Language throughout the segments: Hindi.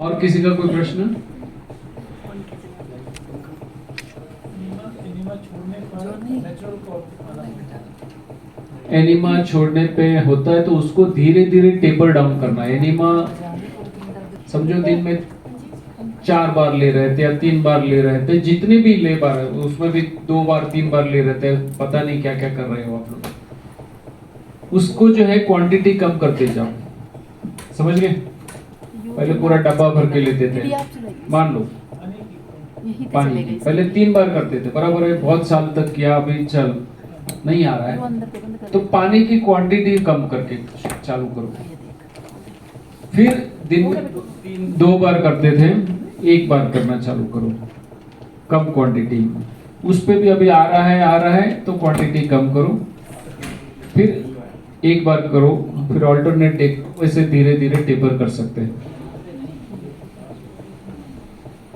और किसी का कोई प्रश्न? एनिमा छोड़ने पे होता है तो उसको धीरे धीरे टेपर डाउन करना है। एनिमा समझो दिन में 4 बार ले रहे थे या 3 बार ले रहे थे, जितने भी ले बार उसमें भी 2 बार 3 बार ले रहे थे, पता नहीं क्या क्या कर रहे हो आप लोग। उसको जो है क्वांटिटी कम करते जाओ, समझ गए? पहले पूरा डब्बा भर के लेते थे, मान लो पानी पहले 3 बार करते थे, बराबर है, बहुत साल तक किया, अभी चल नहीं आ रहा है तो पानी की क्वांटिटी कम करके चालू करो। फिर दिन में 2 बार करते थे, 1 बार करना चालू करो कम क्वांटिटी में। उस पे भी अभी आ रहा है तो क्वांटिटी कम करो, फिर 1 बार करो, फिर ऑल्टरनेट वैसे धीरे धीरे टेपर कर सकते हैं।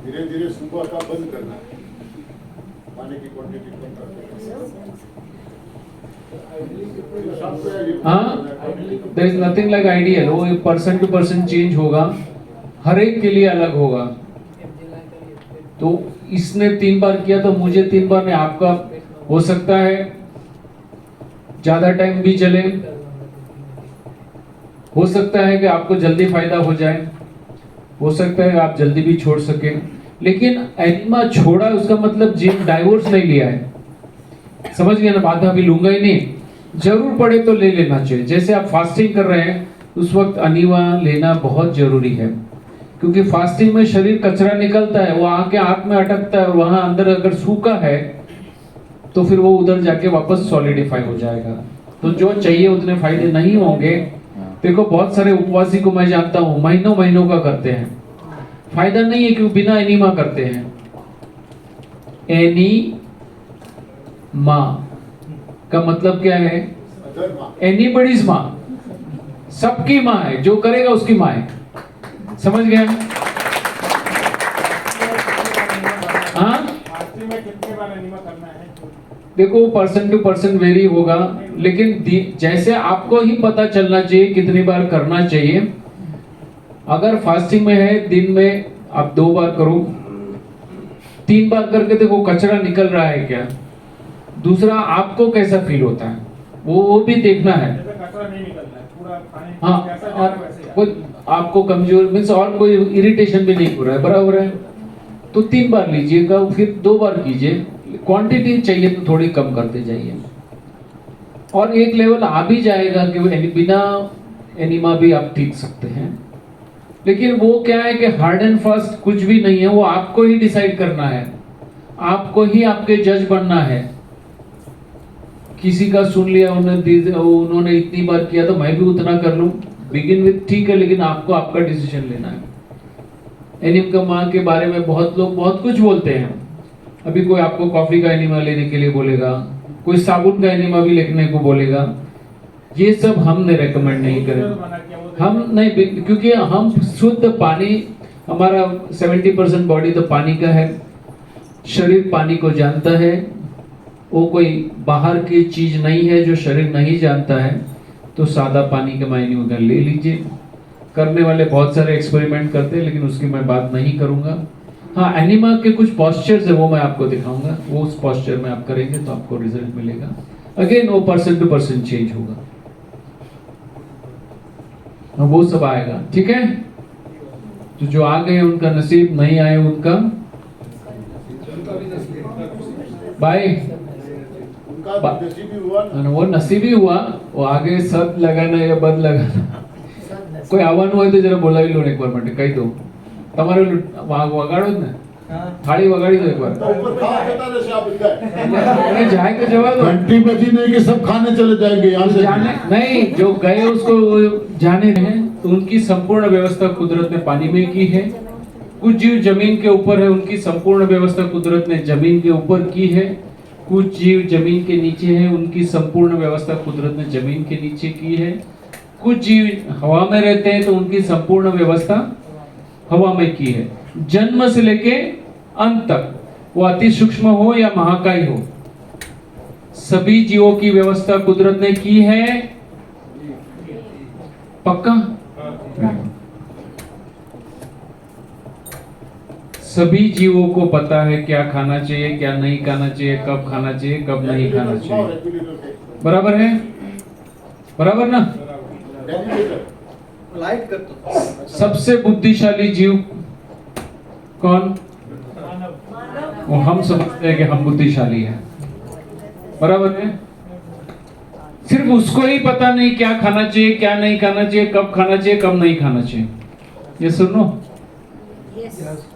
धीरे धीरे सुबह का बंद करना है, पानी की क्वांटिटी कम करना। हाँ, there is nothing like ideal, वो पर्सन टू पर्सन चेंज होगा, हर एक के लिए अलग होगा। तो इसने 3 बार किया तो मुझे 3 बार नहीं, आपका हो सकता है ज्यादा टाइम भी चले, हो सकता है कि आपको जल्दी फायदा हो जाए, हो सकता है आप जल्दी भी छोड़ सके। लेकिन एनिमा छोड़ा उसका मतलब जिम डाइवोर्स नहीं लिया है, समझ गए ना बात? अभी लूंगा ही नहीं, जरूर पड़े तो ले लेना चाहिए। जैसे आप फास्टिंग कर रहे हैं उस वक्त अनीवा लेना बहुत जरूरी है, क्योंकि फास्टिंग में शरीर कचरा निकलता है, वो आके आंख में अटकता है, और वहां अंदर अगर सूखा है तो फिर वो उधर जाके वापस सॉलिडिफाई हो जाएगा, तो जो चाहिए उतने फायदे नहीं होंगे। देखो बहुत सारे उपवासी को मैं जानता हूँ, महीनों महीनों का करते हैं, फायदा नहीं है, क्यों? बिना एनीमा करते हैं। एनी माँ का मतलब क्या है? एनीबडीज माँ, सबकी माँ है, जो करेगा उसकी माँ है, समझ गए? हाँ, देखो पर्सन टू पर्सन वेरी होगा, लेकिन जैसे आपको ही पता चलना चाहिए कितनी बार करना चाहिए। अगर फास्टिंग में है, दिन में आप 2 बार करो, 3 बार करके देखो कचरा निकल रहा है क्या, दूसरा आपको कैसा फील होता है वो भी देखना है। हाँ, और आपको कमजोर मीन्स और कोई इरिटेशन भी नहीं हो रहा है, बराबर है, तो 3 बार लीजिएगा, फिर 2 बार कीजिए। क्वांटिटी चाहिए तो थोड़ी कम करते जाइए, और एक लेवल आ भी जाएगा कि बिना एनिमा भी आप ठीक सकते हैं। लेकिन वो क्या है कि हार्ड एंड फास्ट कुछ भी नहीं है, वो आपको ही डिसाइड करना है, आपको ही आपके जज बनना है। किसी का सुन लिया, उन्होंने इतनी बार किया तो मैं भी उतना कर लूं, बिगिन विद ठीक है, लेकिन आपको आपका डिसीजन लेना है। एनिमा के बारे में बहुत लोग बहुत कुछ बोलते हैं, अभी कोई आपको कॉफी का एनिमा लेने के लिए बोलेगा, कोई साबुन का एनिमा भी लेने को बोलेगा, ये सब हमने रेकमेंड नहीं करें, हम नहीं, क्योंकि हम शुद्ध पानी, हमारा 70% बॉडी तो पानी का है, शरीर पानी को जानता है, वो कोई बाहर की चीज नहीं है जो शरीर नहीं जानता है। तो सादा पानी के मायने में ले लीजिए। करने वाले बहुत सारे एक्सपेरिमेंट करते हैं, लेकिन उसकी मैं बात नहीं करूंगा। हाँ, एनिमा के कुछ पॉस्चर्स है वो मैं आपको दिखाऊंगा, वो उस पॉस्चर में आप करेंगे तो आपको रिजल्ट मिलेगा। अगेन वो पर्सन टू पर्सन चेंज होगा, वो सब आएगा, ठीक है? तो जो आ गए उनका नसीब, नहीं आए उनका बाय। वो नसीबी हुआ, वो आगे सद लगाना या बद लगाना, કોઈ આવવાનું હોય તો જરા બોલાવી લો એકવાર માટે કહી દો, તમારે વગાડો જ ને, થાળી વગાડી દો એકવાર, जाए तो जवा दो, घंटी बजी नहीं कि सब खाने चले जाएंगे यहाँ से, जाने नहीं, जो गए उसको जाने हैं। तो उनकी संपूर्ण व्यवस्था कुदरत ने पानी में की है, कुछ जीव जमीन के ऊपर है, उनकी संपूर्ण व्यवस्था कुदरत ने जमीन के ऊपर की है, कुछ जीव जमीन के नीचे है, उनकी संपूर्ण व्यवस्था कुदरत ने जमीन के नीचे की है, कुछ जीव हवा में रहते हैं तो उनकी संपूर्ण व्यवस्था हवा में की है। जन्म से लेके अंत तक, वो अति सूक्ष्म हो या महाकाय हो, सभी जीवों की व्यवस्था कुदरत ने की है। पक्का? सभी जीवों को पता है क्या खाना चाहिए, क्या नहीं खाना चाहिए, कब खाना चाहिए, कब नहीं खाना चाहिए। बराबर है? बराबर ना? लाइट कर तो सबसे बुद्धिशाली जीव कौन? वो हम समझते हैं कि हम बुद्धिशाली हैं। बराबर है? सिर्फ उसको ही पता नहीं क्या खाना चाहिए, क्या नहीं खाना चाहिए, कब खाना चाहिए, कब नहीं खाना चाहिए। ये सुनो,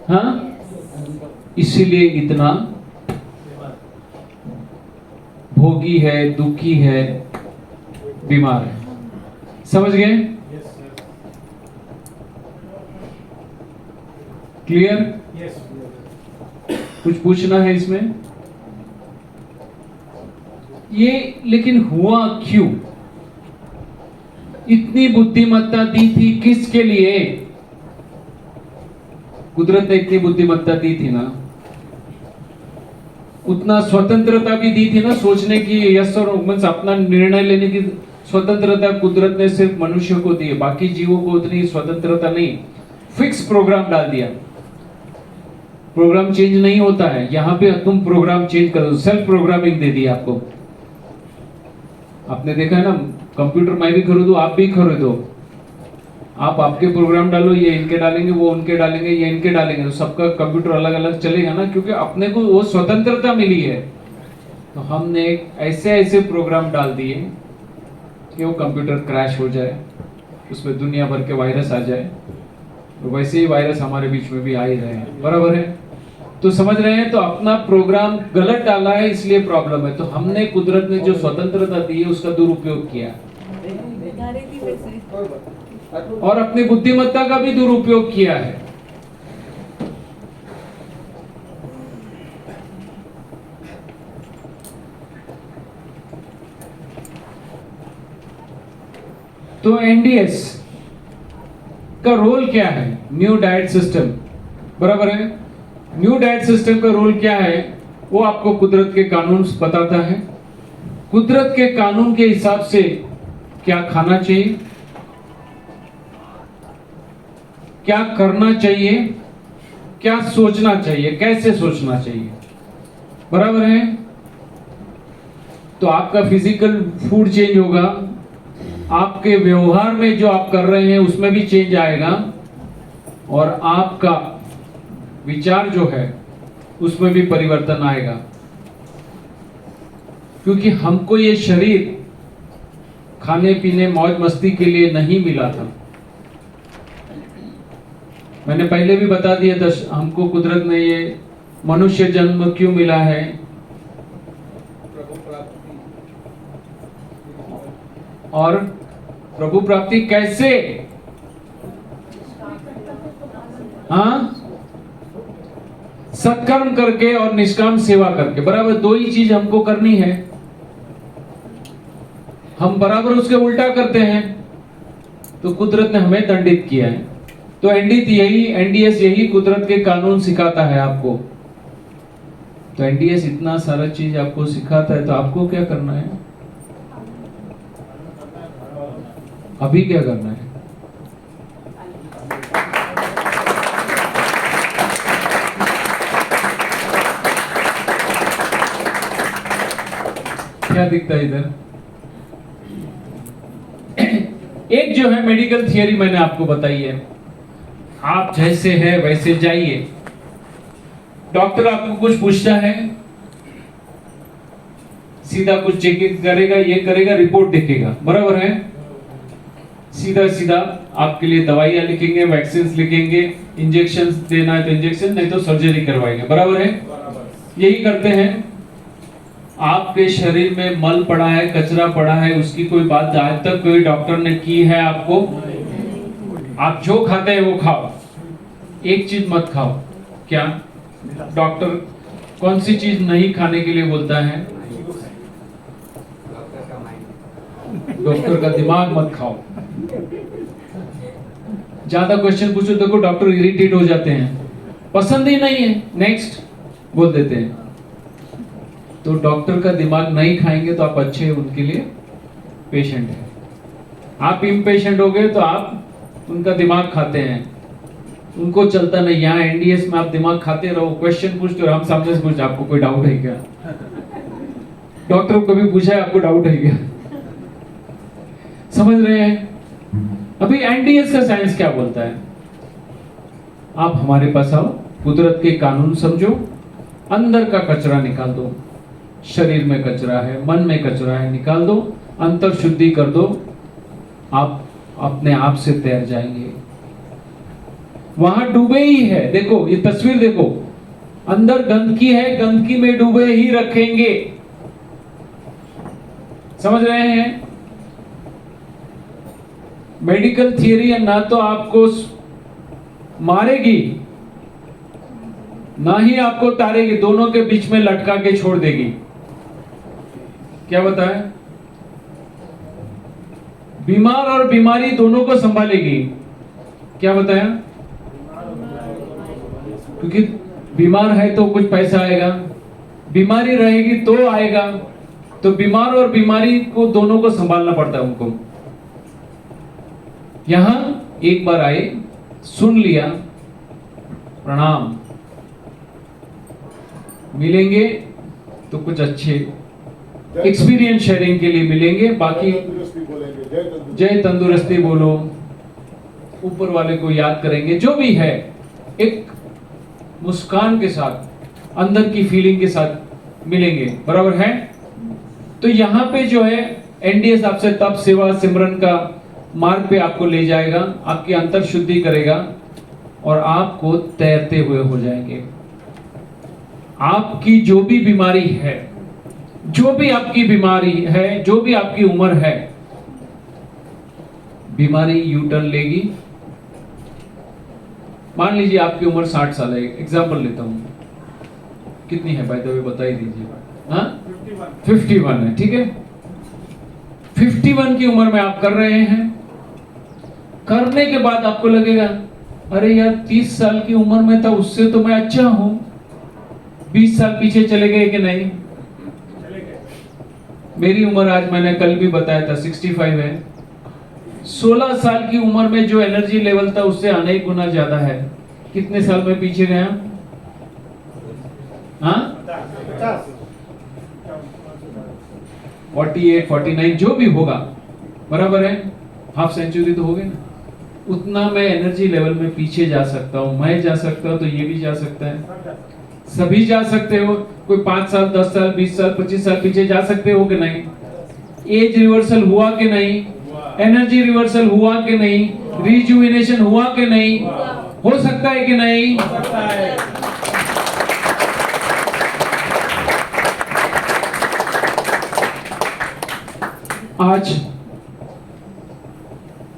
हाँ, इसीलिए इतना भोगी है, दुखी है, बीमार है। समझ गए? क्लियर? कुछ पूछना है इसमें? ये लेकिन हुआ क्यों? इतनी बुद्धिमत्ता दी थी किसके लिए? कुदरत ने इतनी बुद्धिमत्ता दी थी ना, उतना स्वतंत्रता भी दी थी ना, सोचने की, यस और नो, अपना निर्णय लेने की स्वतंत्रता कुदरत ने सिर्फ मनुष्य को दी है, बाकी जीवों को उतनी स्वतंत्रता नहीं। फिक्स प्रोग्राम डाल दिया, प्रोग्राम चेंज नहीं होता है। यहां पे तुम प्रोग्राम चेंज कर दो, सेल्फ प्रोग्रामिंग दे दी आपको। आपने देखा है ना, कंप्यूटर मैं भी खरीदूं, आप भी खरीदो, आप आपके प्रोग्राम डालो, ये इनके डालेंगे, वो उनके डालेंगे, ये इनके डालेंगे, तो सबका कंप्यूटर अलग अलग चलेगा ना, क्योंकि अपने को वो स्वतंत्रता मिली है। तो हमने ऐसे ऐसे प्रोग्राम डाल दिए कि वो कंप्यूटर क्रैश हो जाए, उसमें दुनिया भर के वायरस आ जाए। तो वैसे ही वायरस हमारे बीच में भी आ ही रहे हैं। बराबर है? तो समझ रहे हैं? तो अपना प्रोग्राम गलत डाला है, इसलिए प्रॉब्लम है। तो हमने, कुदरत ने जो स्वतंत्रता दी है उसका दुरुपयोग किया और अपनी बुद्धिमत्ता का भी दुरुपयोग किया है। तो एनडीएस का रोल क्या है? New diet system. बराबर है? न्यू डाइट सिस्टम का रोल क्या है? वो आपको कुदरत के कानून बताता है। कुदरत के कानून के हिसाब से क्या खाना चाहिए, क्या करना चाहिए, क्या सोचना चाहिए, कैसे सोचना चाहिए। बराबर है? तो आपका फिजिकल फूड चेंज होगा, आपके व्यवहार में जो आप कर रहे हैं उसमें भी चेंज आएगा, और आपका विचार जो है उसमें भी परिवर्तन आएगा। क्योंकि हमको ये शरीर खाने पीने मौज मस्ती के लिए नहीं मिला था। मैंने पहले भी बता दिया था, हमको कुदरत ने ये मनुष्य जन्म क्यों मिला है। और प्रभु प्राप्ति कैसे? हाँ, सत्कर्म करके और निष्काम सेवा करके। बराबर, दो ही चीज हमको करनी है। हम बराबर उसके उल्टा करते हैं, तो कुदरत ने हमें दंडित किया है। तो एनडीएस यही कुदरत के कानून सिखाता है आपको। तो एनडीएस इतना सारा चीज आपको सिखाता है, तो आपको क्या करना है? अभी क्या करना है? क्या दिखता है इधर? एक जो है मेडिकल थियरी मैंने आपको बताई है, आप जैसे है वैसे जाइए। डॉक्टर आपको कुछ पूछता है, सीधा कुछ चेकिंग करेगा, ये करेगा, रिपोर्ट देखेगा। बराबर है? सीधा सीधा आपके लिए दवाइयां लिखेंगे, वैक्सीन लिखेंगे, इंजेक्शन देना है तो इंजेक्शन, नहीं तो सर्जरी करवाएंगे। बराबर है? यही करते हैं। आपके शरीर में मल पड़ा है, कचरा पड़ा है, उसकी कोई बात आज तक कोई डॉक्टर ने की है आपको? आप जो खाते हैं वो खाओ, एक चीज मत खाओ। क्या डॉक्टर कौन सी चीज नहीं खाने के लिए बोलता है? डॉक्टर का दिमाग मत खाओ। ज्यादा क्वेश्चन पूछो, देखो डॉक्टर इरिटेट हो जाते हैं, पसंद ही नहीं है, नेक्स्ट बोल देते हैं। तो डॉक्टर का दिमाग नहीं खाएंगे तो आप अच्छे उनके लिए पेशेंट हैं। आप इम्पेशेंट हो गए तो आप उनका दिमाग खाते हैं। उनको चलता नहीं। यहाँ एनडीएस में आप दिमाग खाते रहो, क्वेश्चन पूछते रहो, हम सामने से पूछते आपको कोई डाउट है क्या? डॉक्टर को कभी पूछा है आपको डाउट है क्या? समझ रहे हैं? अभी एनडीएस का साइंस क्या बोलता है? आप हमारे पास आओ, कुदरत के कानून समझो, अंदर का कचरा निकाल दो। शरीर में कचरा है, मन में कचरा है, निकाल दो, अंतर शुद्धि कर दो, आप अपने आप से तैर जाएंगे। वहां डूबे ही है, देखो ये तस्वीर देखो, अंदर गंदगी है, गंदगी में डूबे ही रखेंगे। समझ रहे हैं? मेडिकल थियरी ना तो आपको मारेगी ना ही आपको तारेगी, दोनों के बीच में लटका के छोड़ देगी। क्या बताए? बीमार और बीमारी दोनों को संभालेगी। क्या बताया? क्योंकि बीमार है तो कुछ पैसा आएगा, बीमारी रहेगी तो आएगा, तो बीमार और बीमारी को दोनों को संभालना पड़ता है उनको। यहां एक बार आए, सुन लिया, प्रणाम, मिलेंगे तो कुछ अच्छे एक्सपीरियंस शेयरिंग के लिए मिलेंगे, बाकी तंदुरुस्ती बोलेंगे, जय तंदुरुस्ती बोलो, ऊपर वाले को याद करेंगे, जो भी है एक मुस्कान के साथ, अंदर की फीलिंग के साथ मिलेंगे। बराबर है? तो यहाँ पे जो है एनडीएस आपसे तप, सेवा, सिमरन का मार्ग पे आपको ले जाएगा, आपकी अंतर शुद्धि करेगा और आपको तैरते हुए हो जाएंगे। आपकी जो भी बीमारी है, जो भी आपकी बीमारी है, जो भी आपकी उम्र है, बीमारी यू टर्न लेगी। मान लीजिए आपकी उम्र 60 साल है, एग्जाम्पल लेता हूं, कितनी है बाय द वे बता ही दीजिए। हाँ 51 है, ठीक है। 51 की उम्र में आप कर रहे हैं, करने के बाद आपको लगेगा अरे यार 30 साल की उम्र में था, उससे तो मैं अच्छा हूं। 20 साल पीछे चले गए कि नहीं? मेरी उम्र आज मैंने कल भी बताया था 65 है। 16 साल की उम्र में जो एनर्जी लेवल था उससे अनेक गुना ज्यादा है। कितने साल में पीछे गया? हाँ 48, 49 जो भी होगा, बराबर है, हाफ सेंचुरी तो हो गई ना। उतना मैं एनर्जी लेवल में पीछे जा सकता हूं। मैं जा सकता हूं तो ये भी जा सकता है, सभी जा सकते हो। कोई 5 साल, 10 साल, 20 साल, 25 साल पीछे जा सकते हो कि नहीं? एज रिवर्सल हुआ कि नहीं? एनर्जी रिवर्सल हुआ कि नहीं? रिजुविनेशन हुआ कि नहीं? हो सकता है कि नहीं? आज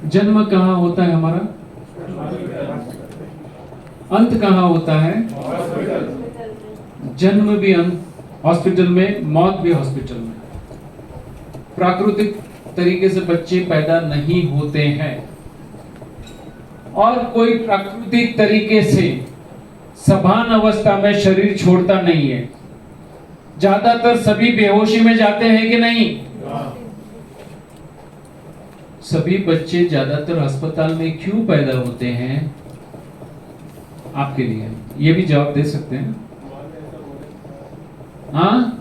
जन्म कहां होता है हमारा? अंत कहां होता है? जन्म भी हॉस्पिटल में, मौत भी हॉस्पिटल में। प्राकृतिक तरीके से बच्चे पैदा नहीं होते हैं और कोई प्राकृतिक तरीके से सभान अवस्था में शरीर छोड़ता नहीं है। ज्यादातर सभी बेहोशी में जाते हैं कि नहीं? सभी बच्चे ज्यादातर अस्पताल में क्यों पैदा होते हैं? आपके लिए ये भी जवाब दे सकते हैं। हाँ,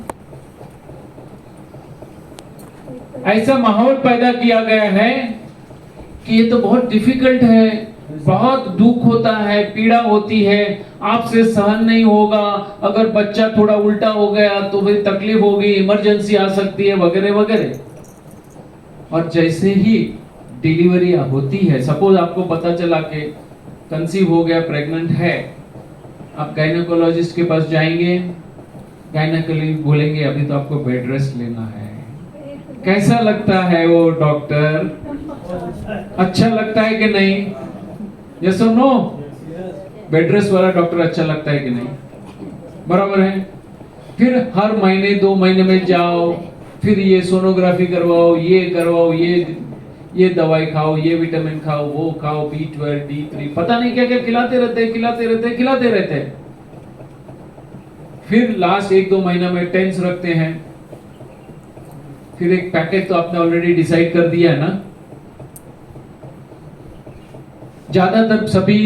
ऐसा माहौल पैदा किया गया है कि ये तो बहुत डिफिकल्ट है, बहुत दुख होता है, पीड़ा होती है, आपसे सहन नहीं होगा, अगर बच्चा थोड़ा उल्टा हो गया तो फिर तकलीफ होगी, इमरजेंसी आ सकती है, वगैरह वगैरह। और जैसे ही डिलीवरी होती है, सपोज आपको पता चला कि कंसीव हो गया, प्रेग्नेंट है, आप गायनेकोलॉजिस्ट के पास जाएंगे, गायनेकोलॉजिस्ट बोलेंगे अभी तो आपको बेड रेस्ट लेना है। कैसा लगता है वो डॉक्टर? अच्छा लगता है कि नहीं? यस और नो? बेड रेस्ट वाला डॉक्टर अच्छा लगता है कि नहीं? बराबर है। फिर हर महीने 2 महीने में जाओ, फिर ये सोनोग्राफी करवाओ, ये करवाओ, ये दवाई खाओ, ये विटामिन खाओ, वो खाओ, B12, D3, पता नहीं क्या क्या खिलाते रहते हैं। फिर लास्ट 1-2 महीना में टेंस रखते हैं। फिर एक पैकेज तो आपने ऑलरेडी डिसाइड कर दिया है ना। ज्यादातर सभी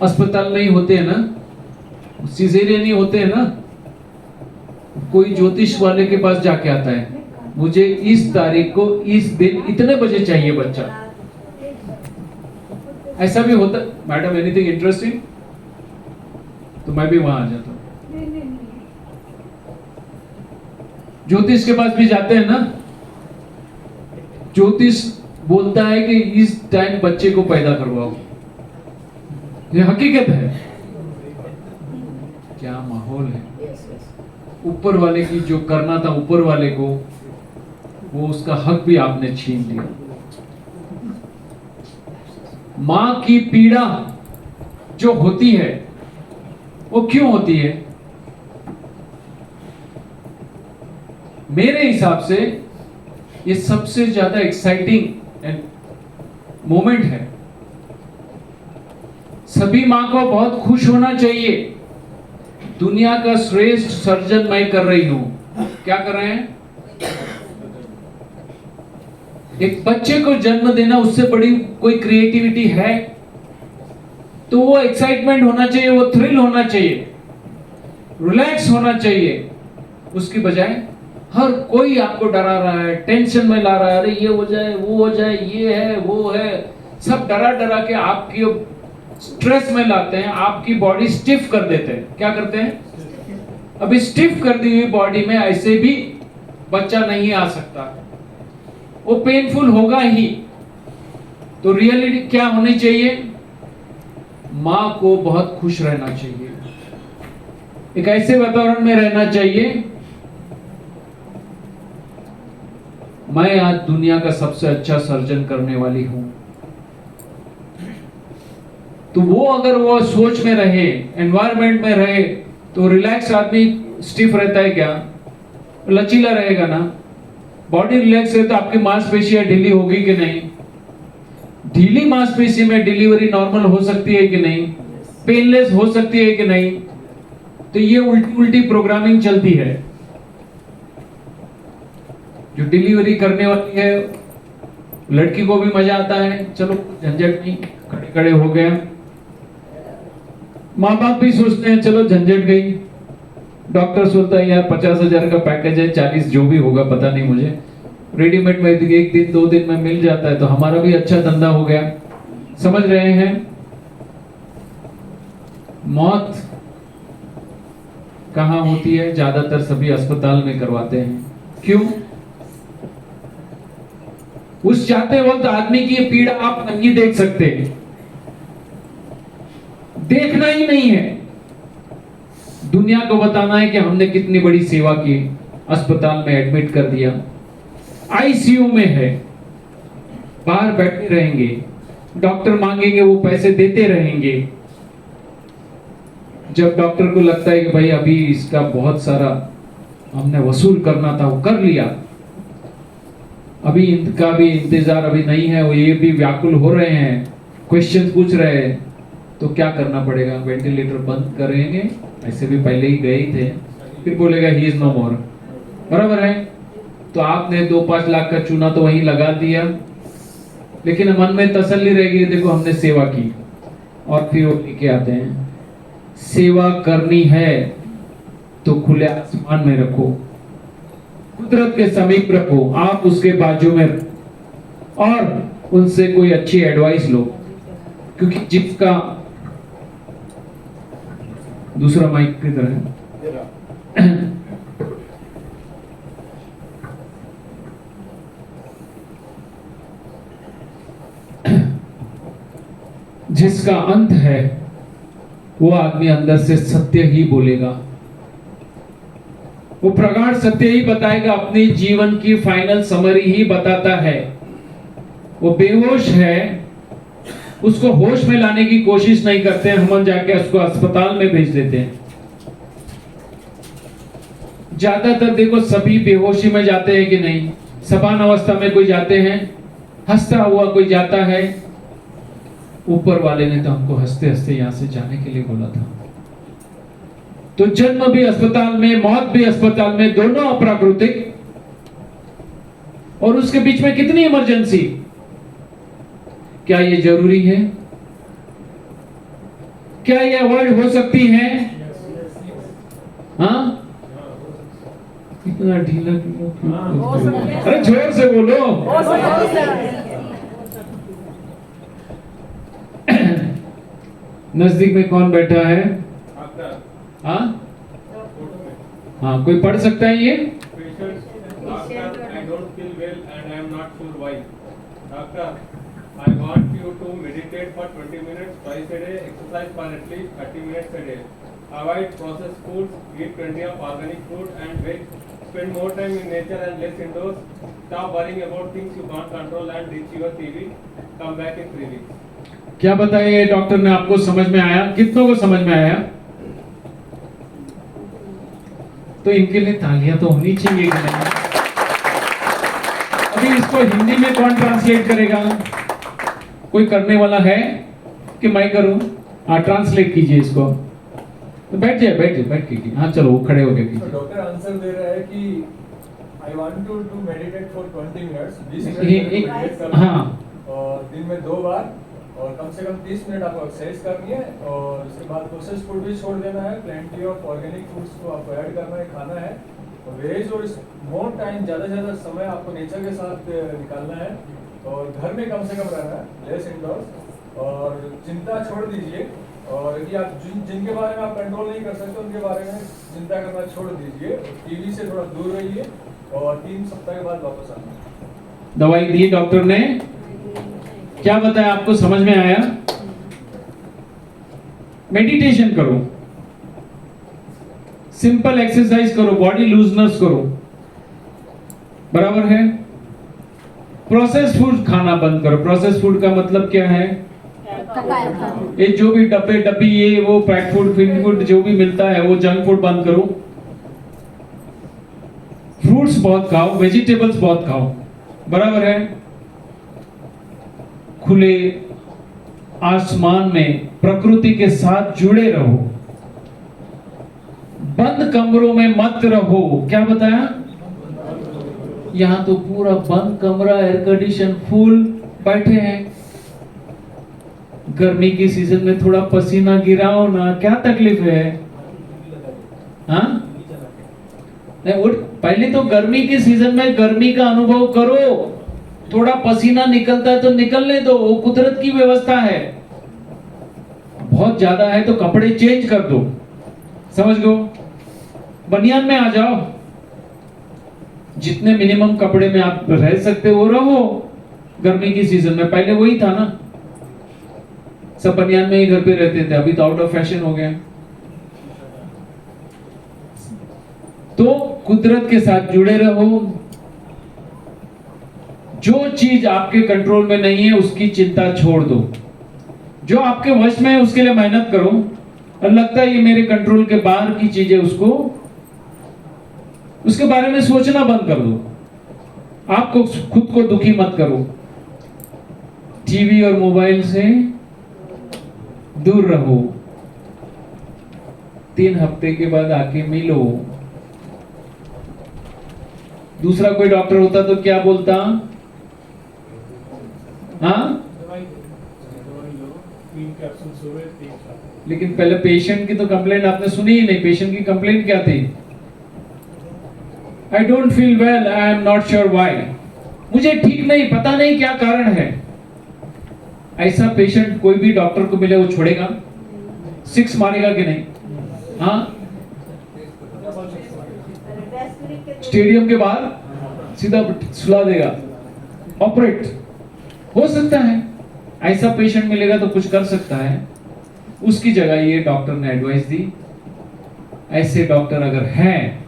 अस्पताल नहीं होते हैं ना, सिजेरियन ही होते हैं ना, कोई ज्योतिष वाले के पास जाके आता है, मुझे इस तारीख को इस दिन इतने बजे चाहिए बच्चा। ऐसा भी होता। मैडम एनीथिंग इंटरेस्टिंग, तो मैं भी वहां आ जाता हूं। ज्योतिष के पास भी जाते हैं ना, ज्योतिष बोलता है कि इस टाइम बच्चे को पैदा करवाओ, ये हकीकत है। क्या माहौल है। ऊपर वाले की जो करना था ऊपर वाले को, वो उसका हक भी आपने छीन लिया। मां की पीड़ा जो होती है वो क्यों होती है? मेरे हिसाब से ये सबसे ज्यादा एक्साइटिंग मोमेंट है। सभी मां को बहुत खुश होना चाहिए। दुनिया का श्रेष्ठ सर्जन मैं कर रही हूं। क्या कर रहे हैं? एक बच्चे को जन्म देना, उससे बड़ी कोई क्रिएटिविटी है? तो वो एक्साइटमेंट होना चाहिए, वो थ्रिल होना चाहिए, रिलैक्स होना चाहिए। उसकी बजाय हर कोई आपको डरा रहा है, टेंशन में ला रहा है, अरे ये हो जाए, वो हो जाए, ये है, वो है, सब डरा डरा के आपकी स्ट्रेस में लाते हैं, आपकी बॉडी स्टिफ कर देते हैं। क्या करते हैं? अभी स्टिफ कर दी हुई बॉडी में ऐसे भी बच्चा नहीं आ सकता, वो पेनफुल होगा ही। तो रियलिटी क्या होनी चाहिए? मां को बहुत खुश रहना चाहिए, एक ऐसे वातावरण में रहना चाहिए। मैं आज दुनिया का सबसे अच्छा सर्जन करने वाली हूं, तो वो अगर वो सोच में रहे, एनवायरनमेंट में रहे, तो रिलैक्स आदमी स्टिफ रहता है क्या? लचीला रहेगा ना। बॉडी रिलैक्स है तो आपकी मांसपेशियां ढीली होगी कि नहीं? ढीली मांसपेशी में डिलीवरी नॉर्मल हो सकती है कि नहीं? पेनलेस हो सकती है कि नहीं? तो ये उल्टी उल्टी प्रोग्रामिंग चलती है। जो डिलीवरी करने वाली है, लड़की को भी मजा आता है, चलो झंझट नहीं, खड़े खड़े हो गए। माँ बाप भी सोचते हैं चलो झंझट गई। डॉक्टर सोचता है यार 50,000 का पैकेज है, 40 जो भी होगा पता नहीं मुझे, रेडीमेड में 1 दिन 2 दिन में मिल जाता है, तो हमारा भी अच्छा धंधा हो गया। समझ रहे हैं? मौत कहां होती है? ज्यादातर सभी अस्पताल में करवाते हैं। क्यों? उस जाते वक्त आदमी की पीड़ा आप नहीं देख सकते, देखना ही नहीं है। दुनिया को बताना है कि हमने कितनी बड़ी सेवा की। अस्पताल में एडमिट कर दिया, आईसीयू में है, बाहर बैठे रहेंगे, डॉक्टर मांगेंगे वो पैसे देते रहेंगे। जब डॉक्टर को लगता है कि भाई अभी इसका बहुत सारा हमने वसूल करना था, वो कर लिया, अभी इनका भी इंतजार अभी नहीं है, वो ये भी व्याकुल हो रहे हैं, क्वेश्चन पूछ रहे हैं, तो क्या करना पड़ेगा? वेंटिलेटर बंद करेंगे, ऐसे भी पहले ही गए थे, फिर बोलेगा ही इज नो मोर। बराबर है? तो आपने 2-5 लाख का चूना तो वहीं लगा दिया, लेकिन मन में तसल्ली रहेगी, देखो हमने सेवा की। और फिर वो लेके आते हैं, सेवा करनी है तो खुले आसमान में रखो, कुदरत के समीप रखो, आप उसके बाजू में, और उनसे कोई अच्छी एडवाइस लो। क्योंकि जिसका दूसरा माइक किधर है? जिसका अंत है वो आदमी अंदर से सत्य ही बोलेगा, वो प्रगाढ़ सत्य ही बताएगा, अपनी जीवन की फाइनल समरी ही बताता है। वो बेहोश है, उसको होश में लाने की कोशिश नहीं करते, हम जाके उसको अस्पताल में भेज देते हैं। ज्यादातर देखो सभी बेहोशी में जाते हैं कि नहीं? सपान अवस्था में कोई जाते हैं, हंसता हुआ कोई जाता है। ऊपर वाले ने तो हमको हंसते हंसते यहां से जाने के लिए बोला था। तो जन्म भी अस्पताल में, मौत भी अस्पताल में, दोनों अप्राकृतिक, और उसके बीच में कितनी इमरजेंसी। क्या ये जरूरी है? क्या ये अवॉइड हो सकती है? हाँ, इतना ढीला क्यों? अरे जोर से बोलो। नजदीक में कौन बैठा है? हाँ हाँ, कोई पढ़ सकता है ये? I don't feel well and I am not sure why. Doctor, I want you to meditate for 20 minutes twice a day, exercise for at least 30 minutes a day. Avoid processed foods, eat plenty of organic food and veg. Spend more time in nature and less indoors. Stop worrying about things you can't control and ditch your TV. Come back in 3 weeks. क्या बताइए डॉक्टर ने आपको समझ में आया? कितनों को समझ में आया? तो इनके लिए तालियां तो होनी चाहिए कि नहीं? अभी इसको हिंदी में कौन ट्रांसलेट करेगा? कोई करने वाला है कि मैं करूं? हाँ, ट्रांसलेट कीजिए इसको। तो बैठ के कीजिए। हाँ चलो, वो खड़े होके कीजिए। डॉक्टर आंसर दे रहा है कि I want to meditate for 20 minutes, 20 ये- मिनट करना हाँ। और दिन में 2 बार और कम से कम 30 मिनट आपको एक्सरसाइज करनी है और उसके बाद प्रोसेस्ड फूड भी छोड़ देना है, प्लेंटी ऑफ ऑर्गेनिक फूड्स को आपको ऐड करना है, खाना है और वेज और मोर टाइम ज़्यादा से ज़्यादा समय आपको नेचर के साथ निकालना है और घर में कम से कम रहना है, लेस इंडोर्स, और चिंता छोड़ दीजिए और यदि आप जिनके बारे में आप कंट्रोल नहीं कर सकते उनके बारे में चिंता करना छोड़ दीजिए, टीवी से थोड़ा दूर रहिए और 3 सप्ताह के बाद वापस आना। दवाई दी डॉक्टर ने, क्या बताया आपको? समझ में आया? मेडिटेशन करो, सिंपल एक्सरसाइज करो, बॉडी लूजनेस करो, बराबर है? प्रोसेस फूड खाना बंद करो। प्रोसेस फूड का मतलब क्या है? ये जो भी डब्बी ये वो पैक फूड, फिंग फूड जो भी मिलता है वो जंक फूड बंद करो। फ्रूट्स बहुत खाओ, वेजिटेबल्स बहुत खाओ, बराबर है? खुले आसमान में प्रकृति के साथ जुड़े रहो, बंद कमरों में मत रहो। क्या बताया? यहां तो पूरा बंद कमरा, एयर कंडीशन फुल, बैठे हैं। गर्मी की सीजन में थोड़ा पसीना गिराओ ना, क्या तकलीफ है? हाँ, नहीं उठ, पहले तो गर्मी की सीजन में गर्मी का अनुभव करो। थोड़ा पसीना निकलता है तो निकलने दो, वो कुदरत की व्यवस्था है। बहुत ज्यादा है तो कपड़े चेंज कर दो, समझ गो? बनियान में आ जाओ, जितने मिनिमम कपड़े में आप रह सकते हो रहो। गर्मी की सीजन में पहले वही था ना, सब बनियान में ही घर पे रहते थे, अभी तो आउट ऑफ फैशन हो गया। तो कुदरत के साथ जुड़े रहो। जो चीज आपके कंट्रोल में नहीं है उसकी चिंता छोड़ दो, जो आपके वश में है उसके लिए मेहनत करो। और लगता है ये मेरे कंट्रोल के बाहर की चीज है, उसके बारे में सोचना बंद कर दो। आपको खुद को दुखी मत करो। टीवी और मोबाइल से दूर रहो। 3 हफ्ते के बाद आके मिलो। दूसरा कोई डॉक्टर होता तो क्या बोलता? हाँ, लेकिन पहले पेशेंट की तो कंप्लेंट आपने सुनी ही नहीं। पेशेंट की कंप्लेंट क्या थी? I don't feel well, I am not sure why. मुझे ठीक नहीं, पता नहीं क्या कारण है। ऐसा पेशेंट कोई भी डॉक्टर को मिले वो छोड़ेगा? 6 मारेगा कि नहीं? हाँ, स्टेडियम के बाहर सीधा सुला देगा। ऑपरेट हो सकता है, ऐसा पेशेंट मिलेगा तो कुछ कर सकता है। उसकी जगह ये डॉक्टर ने एडवाइस दी। ऐसे डॉक्टर अगर हैं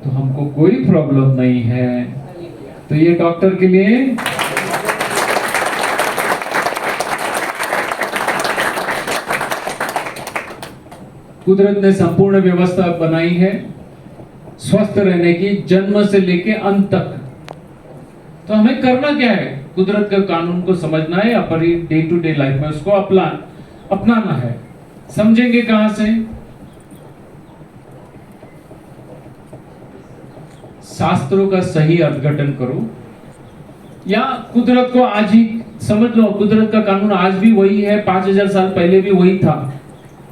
तो हमको कोई प्रॉब्लम नहीं है। तो ये डॉक्टर के लिए कुदरत ने संपूर्ण व्यवस्था बनाई है स्वस्थ रहने की, जन्म से लेके अंत तक। तो हमें करना क्या है? कुदरत के कानून को समझना है, अपनी डे टू डे लाइफ में उसको अपनाना है। समझेंगे कहां से? शास्त्रों का सही अर्थ घटन करो या कुदरत को आज ही समझ लो कुदरत का कानून आज भी वही है, 5000 साल पहले भी वही था,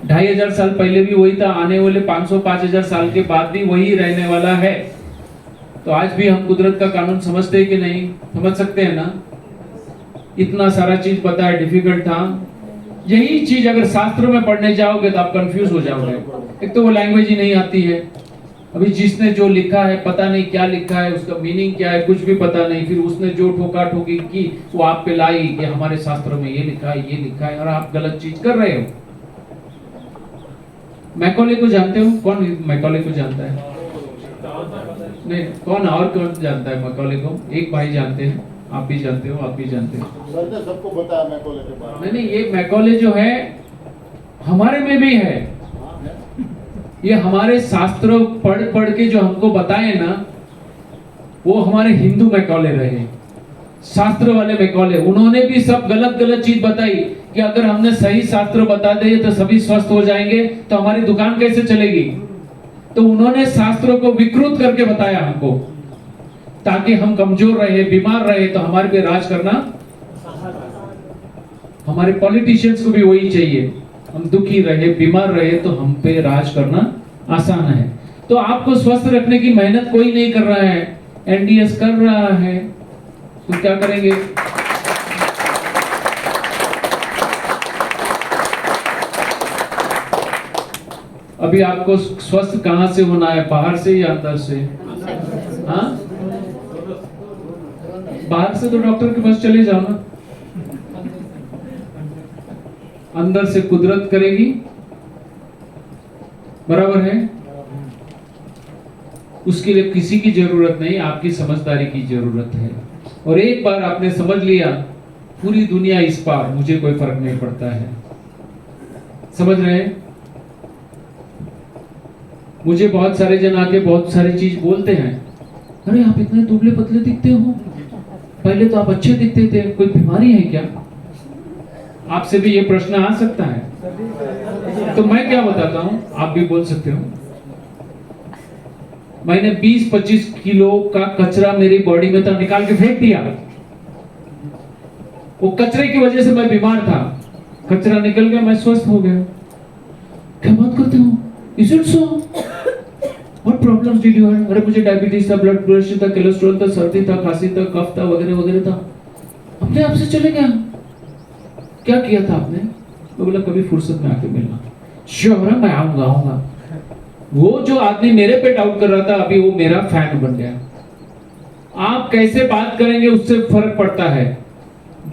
2500 साल पहले भी वही था, आने वाले 500-5000 साल के बाद भी वही रहने वाला है। तो आज भी हम कुदरत का कानून समझते हैं कि नहीं? समझ सकते हैं ना? इतना सारा चीज पता है, डिफिकल्ट था। यही चीज अगर शास्त्र में पढ़ने जाओगे तो आप कंफ्यूज हो जाओगे। एक तो वो लैंग्वेज ही नहीं आती है, अभी जिसने जो लिखा है पता नहीं क्या लिखा है, उसका मीनिंग क्या है कुछ भी पता नहीं, फिर उसने जो ठोका ठोकी की वो आप पे लाई कि हमारे शास्त्र में ये लिखा है, ये लिखा है, और आप गलत चीज कर रहे हो। मैकॉले को जानते हो? कौन मैकॉले को जानता है? नहीं, कौन और कौन जानता है मैकॉले को? एक भाई जानते हैं, आप भी जानते हो, आप भी जानते हो। सर ने सबको बताया मैकॉले के बारे में। नहीं, ये मैकॉले जो है हमारे में भी है। ये हमारे शास्त्र पढ़ पढ़ के जो हमको बताए ना, वो हमारे हिंदू मैकॉले रहे, शास्त्र वाले मैकॉले। उन्होंने भी सब गलत गलत चीज बताई कि अगर हमने सही शास्त्र बता दिए तो सभी स्वस्थ हो जाएंगे, तो हमारी दुकान कैसे चलेगी? तो उन्होंने शास्त्रों को विकृत करके बताया हमको, ताकि हम कमजोर रहे, बीमार रहे, तो हमारे पे राज करना। हमारे पॉलिटिशियंस को भी वही चाहिए, हम दुखी रहे, बीमार रहे, तो हम पे राज करना आसान है। तो आपको स्वस्थ रखने की मेहनत कोई नहीं कर रहा है, एनडीएस कर रहा है, तो क्या करेंगे? अभी आपको स्वस्थ कहां से होना है, बाहर से या अंदर से? हाँ, बाहर से तो डॉक्टर के पास चले जाओ ना, अंदर से कुदरत करेगी, बराबर है? उसके लिए किसी की जरूरत नहीं, आपकी समझदारी की जरूरत है। और एक बार आपने समझ लिया, पूरी दुनिया इस पार, मुझे कोई फर्क नहीं पड़ता है। समझ रहे हैं? मुझे बहुत सारे जन आके बहुत सारी चीज बोलते हैं, अरे आप इतने दुबले पतले दिखते हो, पहले तो आप अच्छे दिखते थे, कोई बीमारी है क्या? आपसे भी ये प्रश्न आ सकता है। तो मैं क्या बताता हूं, आप भी बोल सकते हो। मैंने 20-25 किलो का कचरा मेरी बॉडी में था, निकाल के फेंक दिया। वो कचरे की वजह से मैं बीमार था, कचरा निकल गया, मैं स्वस्थ हो गया। क्या बात करते हो? Is it so? What problems did you have? अरे मुझे डायबिटीज था, ब्लड प्रेशर था, कोलेस्ट्रॉल था, सर्दी था, खांसी था, कफ था, वगैरह वगैरह था। अपने आप से चले गया। क्या किया था आपने? तो बोला कभी फुर्सत में आके मिलना। श्योर है, मैं आऊंगा। वो जो आदमी मेरे पे डाउट कर रहा था, अभी वो मेरा फैन बन गया। आप कैसे बात करेंगे उससे फर्क पड़ता है।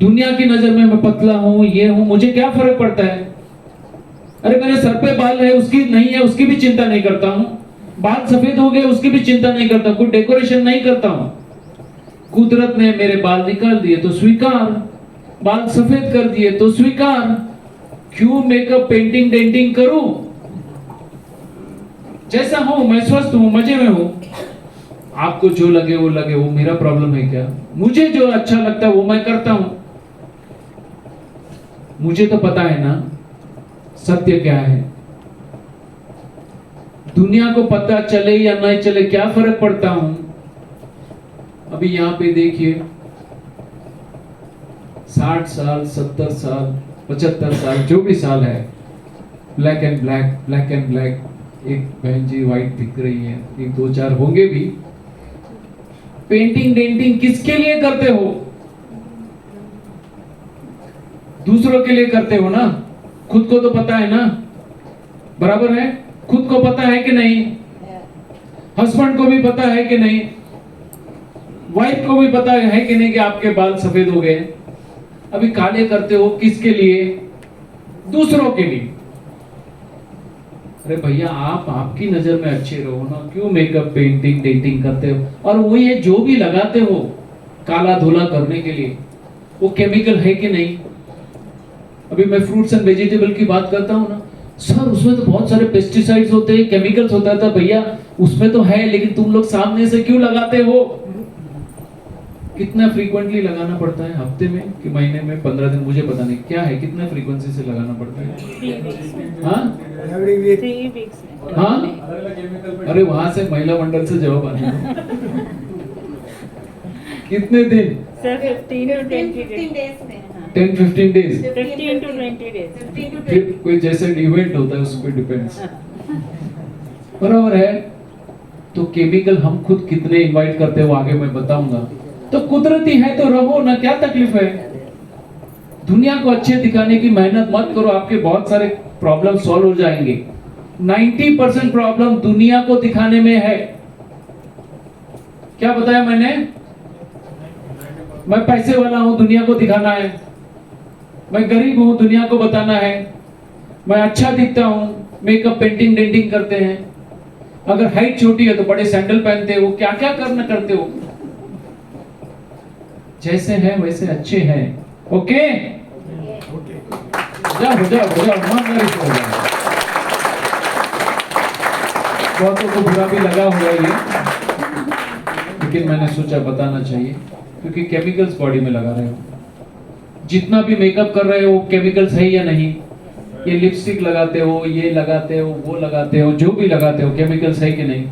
दुनिया की नजर में मैं पतला हूं, ये हूं, मुझे क्या फर्क पड़ता है? अरे मेरे सर पे बाल है, उसकी नहीं है, उसकी भी चिंता नहीं करता हूं। बाल सफेद हो गए, उसकी भी चिंता नहीं करता, कोई डेकोरेशन नहीं करता हूं। कुदरत ने मेरे बाल निकाल दिए तो स्वीकार, बाल सफेद कर दिए तो स्वीकार। क्यों मेकअप पेंटिंग डेंटिंग करूं? जैसा हूं मैं स्वस्थ हूं, मजे में हूं। आपको जो लगे वो लगे, वो मेरा प्रॉब्लम है क्या? मुझे जो अच्छा लगता है वो मैं करता हूं। मुझे तो पता है ना सत्य क्या है। दुनिया को पता चले या नहीं चले क्या फर्क पड़ता हूं। अभी यहां पे देखिए, 60 साल, 70 साल, 75 साल, जो भी साल है, black and black, black and black. एक बहन जी व्हाइट दिख रही है, एक दो चार होंगे भी। पेंटिंग डेंटिंग किसके लिए करते हो? दूसरों के लिए करते हो ना, खुद को तो पता है ना, बराबर है? खुद को पता है कि नहीं? हस्बैंड को भी पता है कि नहीं? वाइफ को भी पता है कि नहीं कि आपके बाल सफेद हो गए? अभी काले करते हो किसके लिए? दूसरों के लिए। अरे भैया, आप आपकी नजर में अच्छे रहो ना, क्यों मेकअप पेंटिंग डेंटिंग करते हो? और वो ये जो भी लगाते हो काला धोला करने के लिए, वो केमिकल है कि नहीं? अभी मैं फ्रूट्स एंड वेजिटेबल की बात करता हूँ ना, सर उसमें तो बहुत सारे पेस्टिसाइड्स होते हैं, केमिकल्स होता था। भैया उसमें तो है, लेकिन तुम लोग सामने से क्यों लगाते हो? कितना फ्रीक्वेंटली लगाना पड़ता है? हफ्ते में कि महीने में, 15 दिन, मुझे पता नहीं क्या है, कितना फ्रीक्वेंसी से लगाना पड़ता है? हाँ? 3 weeks में। हाँ? अरे वहां से महिला मंडल से जवाब आने दो। कितने दिन? सर 15 to 20 15 days में। 10-15 days 15 to 20 days. 15 to फिर 20. कोई जैसे इवेंट होता है उस पर डिपेंड्स। बराबर है। तो केमिकल हम खुद कितने इनवाइट करते हैं वो आगे मैं बताऊंगा। तो कुदरती है तो रहो ना, क्या तकलीफ है। दुनिया को अच्छे दिखाने की मेहनत मत करो, आपके बहुत सारे प्रॉब्लम सॉल्व हो जाएंगे। 90% प्रॉब्लम दुनिया को दिखाने में है। क्या बताया मैंने? मैं पैसे वाला हूं, दुनिया को दिखाना है। मैं गरीब हूं, दुनिया को बताना है। मैं अच्छा दिखता हूं, मेकअप पेंटिंग डेंटिंग करते हैं। अगर हाइट छोटी है तो बड़े सैंडल पहनते हो, क्या क्या करते हो। जैसे हैं वैसे अच्छे हैं। ओके, जाओ ईमानदारी से हो जाओ। बहुतों को बुरा भी लगा होगा ये, लेकिन मैंने सोचा बताना चाहिए, क्योंकि केमिकल्स बॉडी में लगा रहे हो। जितना भी मेकअप कर रहे हो केमिकल्स है या नहीं, ये लिपस्टिक लगाते हो, ये लगाते हो, वो लगाते हो, जो भी लगाते हो केमिकल्स है कि नहीं।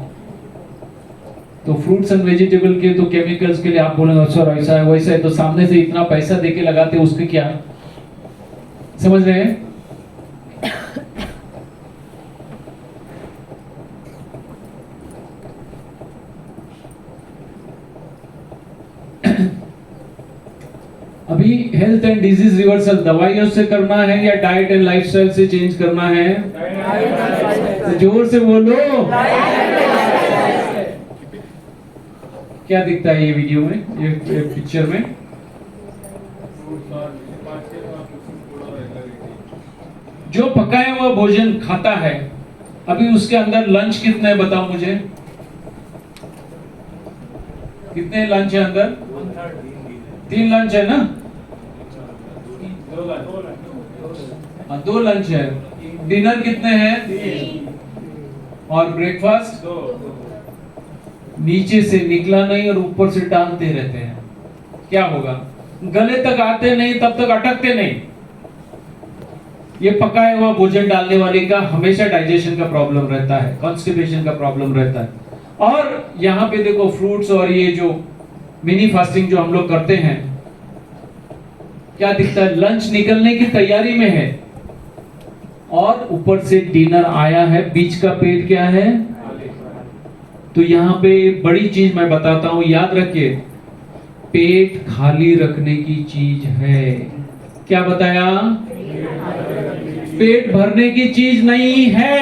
तो फ्रूट्स एंड वेजिटेबल के तो केमिकल्स के लिए आप बोलेंगे सर ऐसा है वैसा है, तो सामने से इतना पैसा देके लगाते हो, उसके क्या समझ रहे हैं। अभी हेल्थ एंड डिजीज रिवर्सल दवाइयों से करना है या डाइट एंड लाइफस्टाइल से चेंज करना है? तो जोर से बोलो। क्या दिखता है ये वीडियो में, ये पिक्चर में? जो पकाया हुआ भोजन खाता है, अभी उसके अंदर लंच कितने हैं बताओ मुझे। कितने लंच है अंदर? 3 लंच है ना? 2 लंच है। डिनर कितने हैं? और ब्रेकफास्ट? नीचे से निकला नहीं और ऊपर से टांगते रहते हैं, क्या होगा? गले तक आते नहीं, तब तक अटकते नहीं। ये पकाया हुआ भोजन डालने वाले का हमेशा डाइजेशन का प्रॉब्लम रहता है, कॉन्स्टिपेशन का प्रॉब्लम रहता है। और यहाँ पे देखो फ्रूट्स और ये जो मिनी फास्टिंग जो हम लोग करते हैं, क्या दिखता है? लंच निकलने की तैयारी में है और ऊपर से डिनर आया है, बीच का पेट क्या है? तो यहाँ पे बड़ी चीज मैं बताता हूं, याद रखिए, पेट खाली रखने की चीज है। क्या बताया? पेट भरने की चीज नहीं है।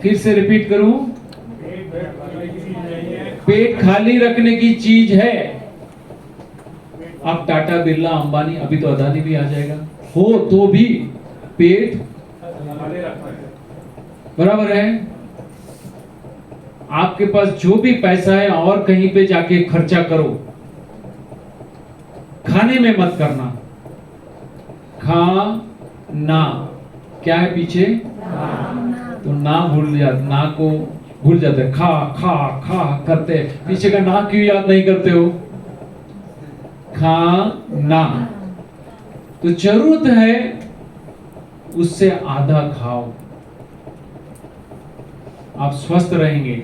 फिर से रिपीट करूं, पेट खाली रखने की चीज है। आप टाटा बिरला अंबानी, अभी तो अदानी भी आ जाएगा, हो तो भी पेट बराबर है। आपके पास जो भी पैसा है और कहीं पे जाके खर्चा करो, खाने में मत करना। खाना क्या है पीछे? तो ना भूल जाते, ना को भूल जाते, खा खा खा करते, पीछे का ना क्यों याद नहीं करते हो? खाना। तो जरूरत है उससे आधा खाओ, आप स्वस्थ रहेंगे,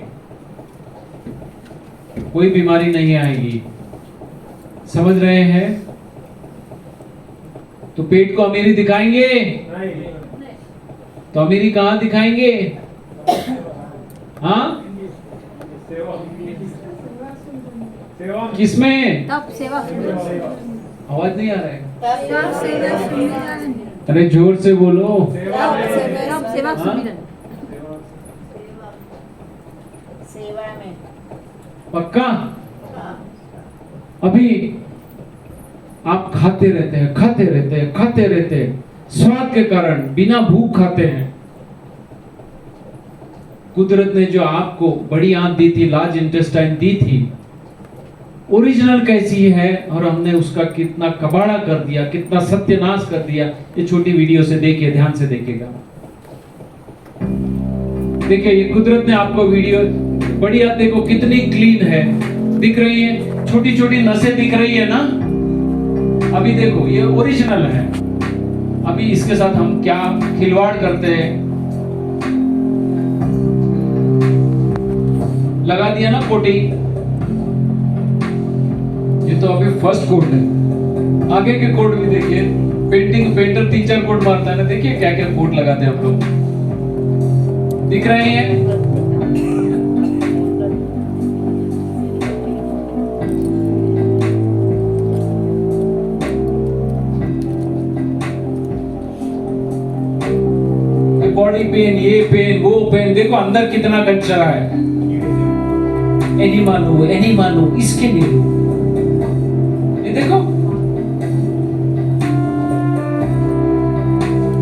कोई बीमारी नहीं आएगी। समझ रहे हैं? तो पेट को अमीरी दिखाएंगे? तो अमीरी कहां दिखाएंगे? हाँ, किसमें? तब सेवा आवाज नहीं आ रहा है, तब सेवा अरे जोर से बोलो। सेवा हाँ? सुमिरन सेवा में पक्का? अभी आप खाते रहते हैं, खाते रहते हैं, खाते रहते हैं, स्वाद के कारण बिना भूख खाते हैं। कुदरत ने जो आपको बड़ी आंत दी थी, लार्ज इंटेस्टाइन दी थी, ओरिजिनल कैसी है और हमने उसका कितना कबाड़ा कर दिया, कितना सत्यानाश कर दिया, ये छोटी वीडियो से देखिए, ध्यान से देखिएगा। देखिए ये कुदरत ने आपको वीडियो बड़ी आंत देखो कितनी क्लीन है, दिख रही है, छोटी छोटी नसें दिख रही है ना। अभी देखो ये ओरिजिनल है। अभी इसके साथ हम क्या खिलवाड़ करते हैं, लगा दिया ना कोटिंग, ये तो अभी फर्स्ट कोट है। आगे के कोड भी देखिए, पेंटर 3-4 कोड मारता है ना, देखिए क्या क्या कोड लगाते हैं हम लोग, दिख रहे हैं? बॉडी पेन, ये पेन, वो पेन, देखो अंदर कितना कचरा है। एनिमा लो, इसके लिए लो। ये देखो,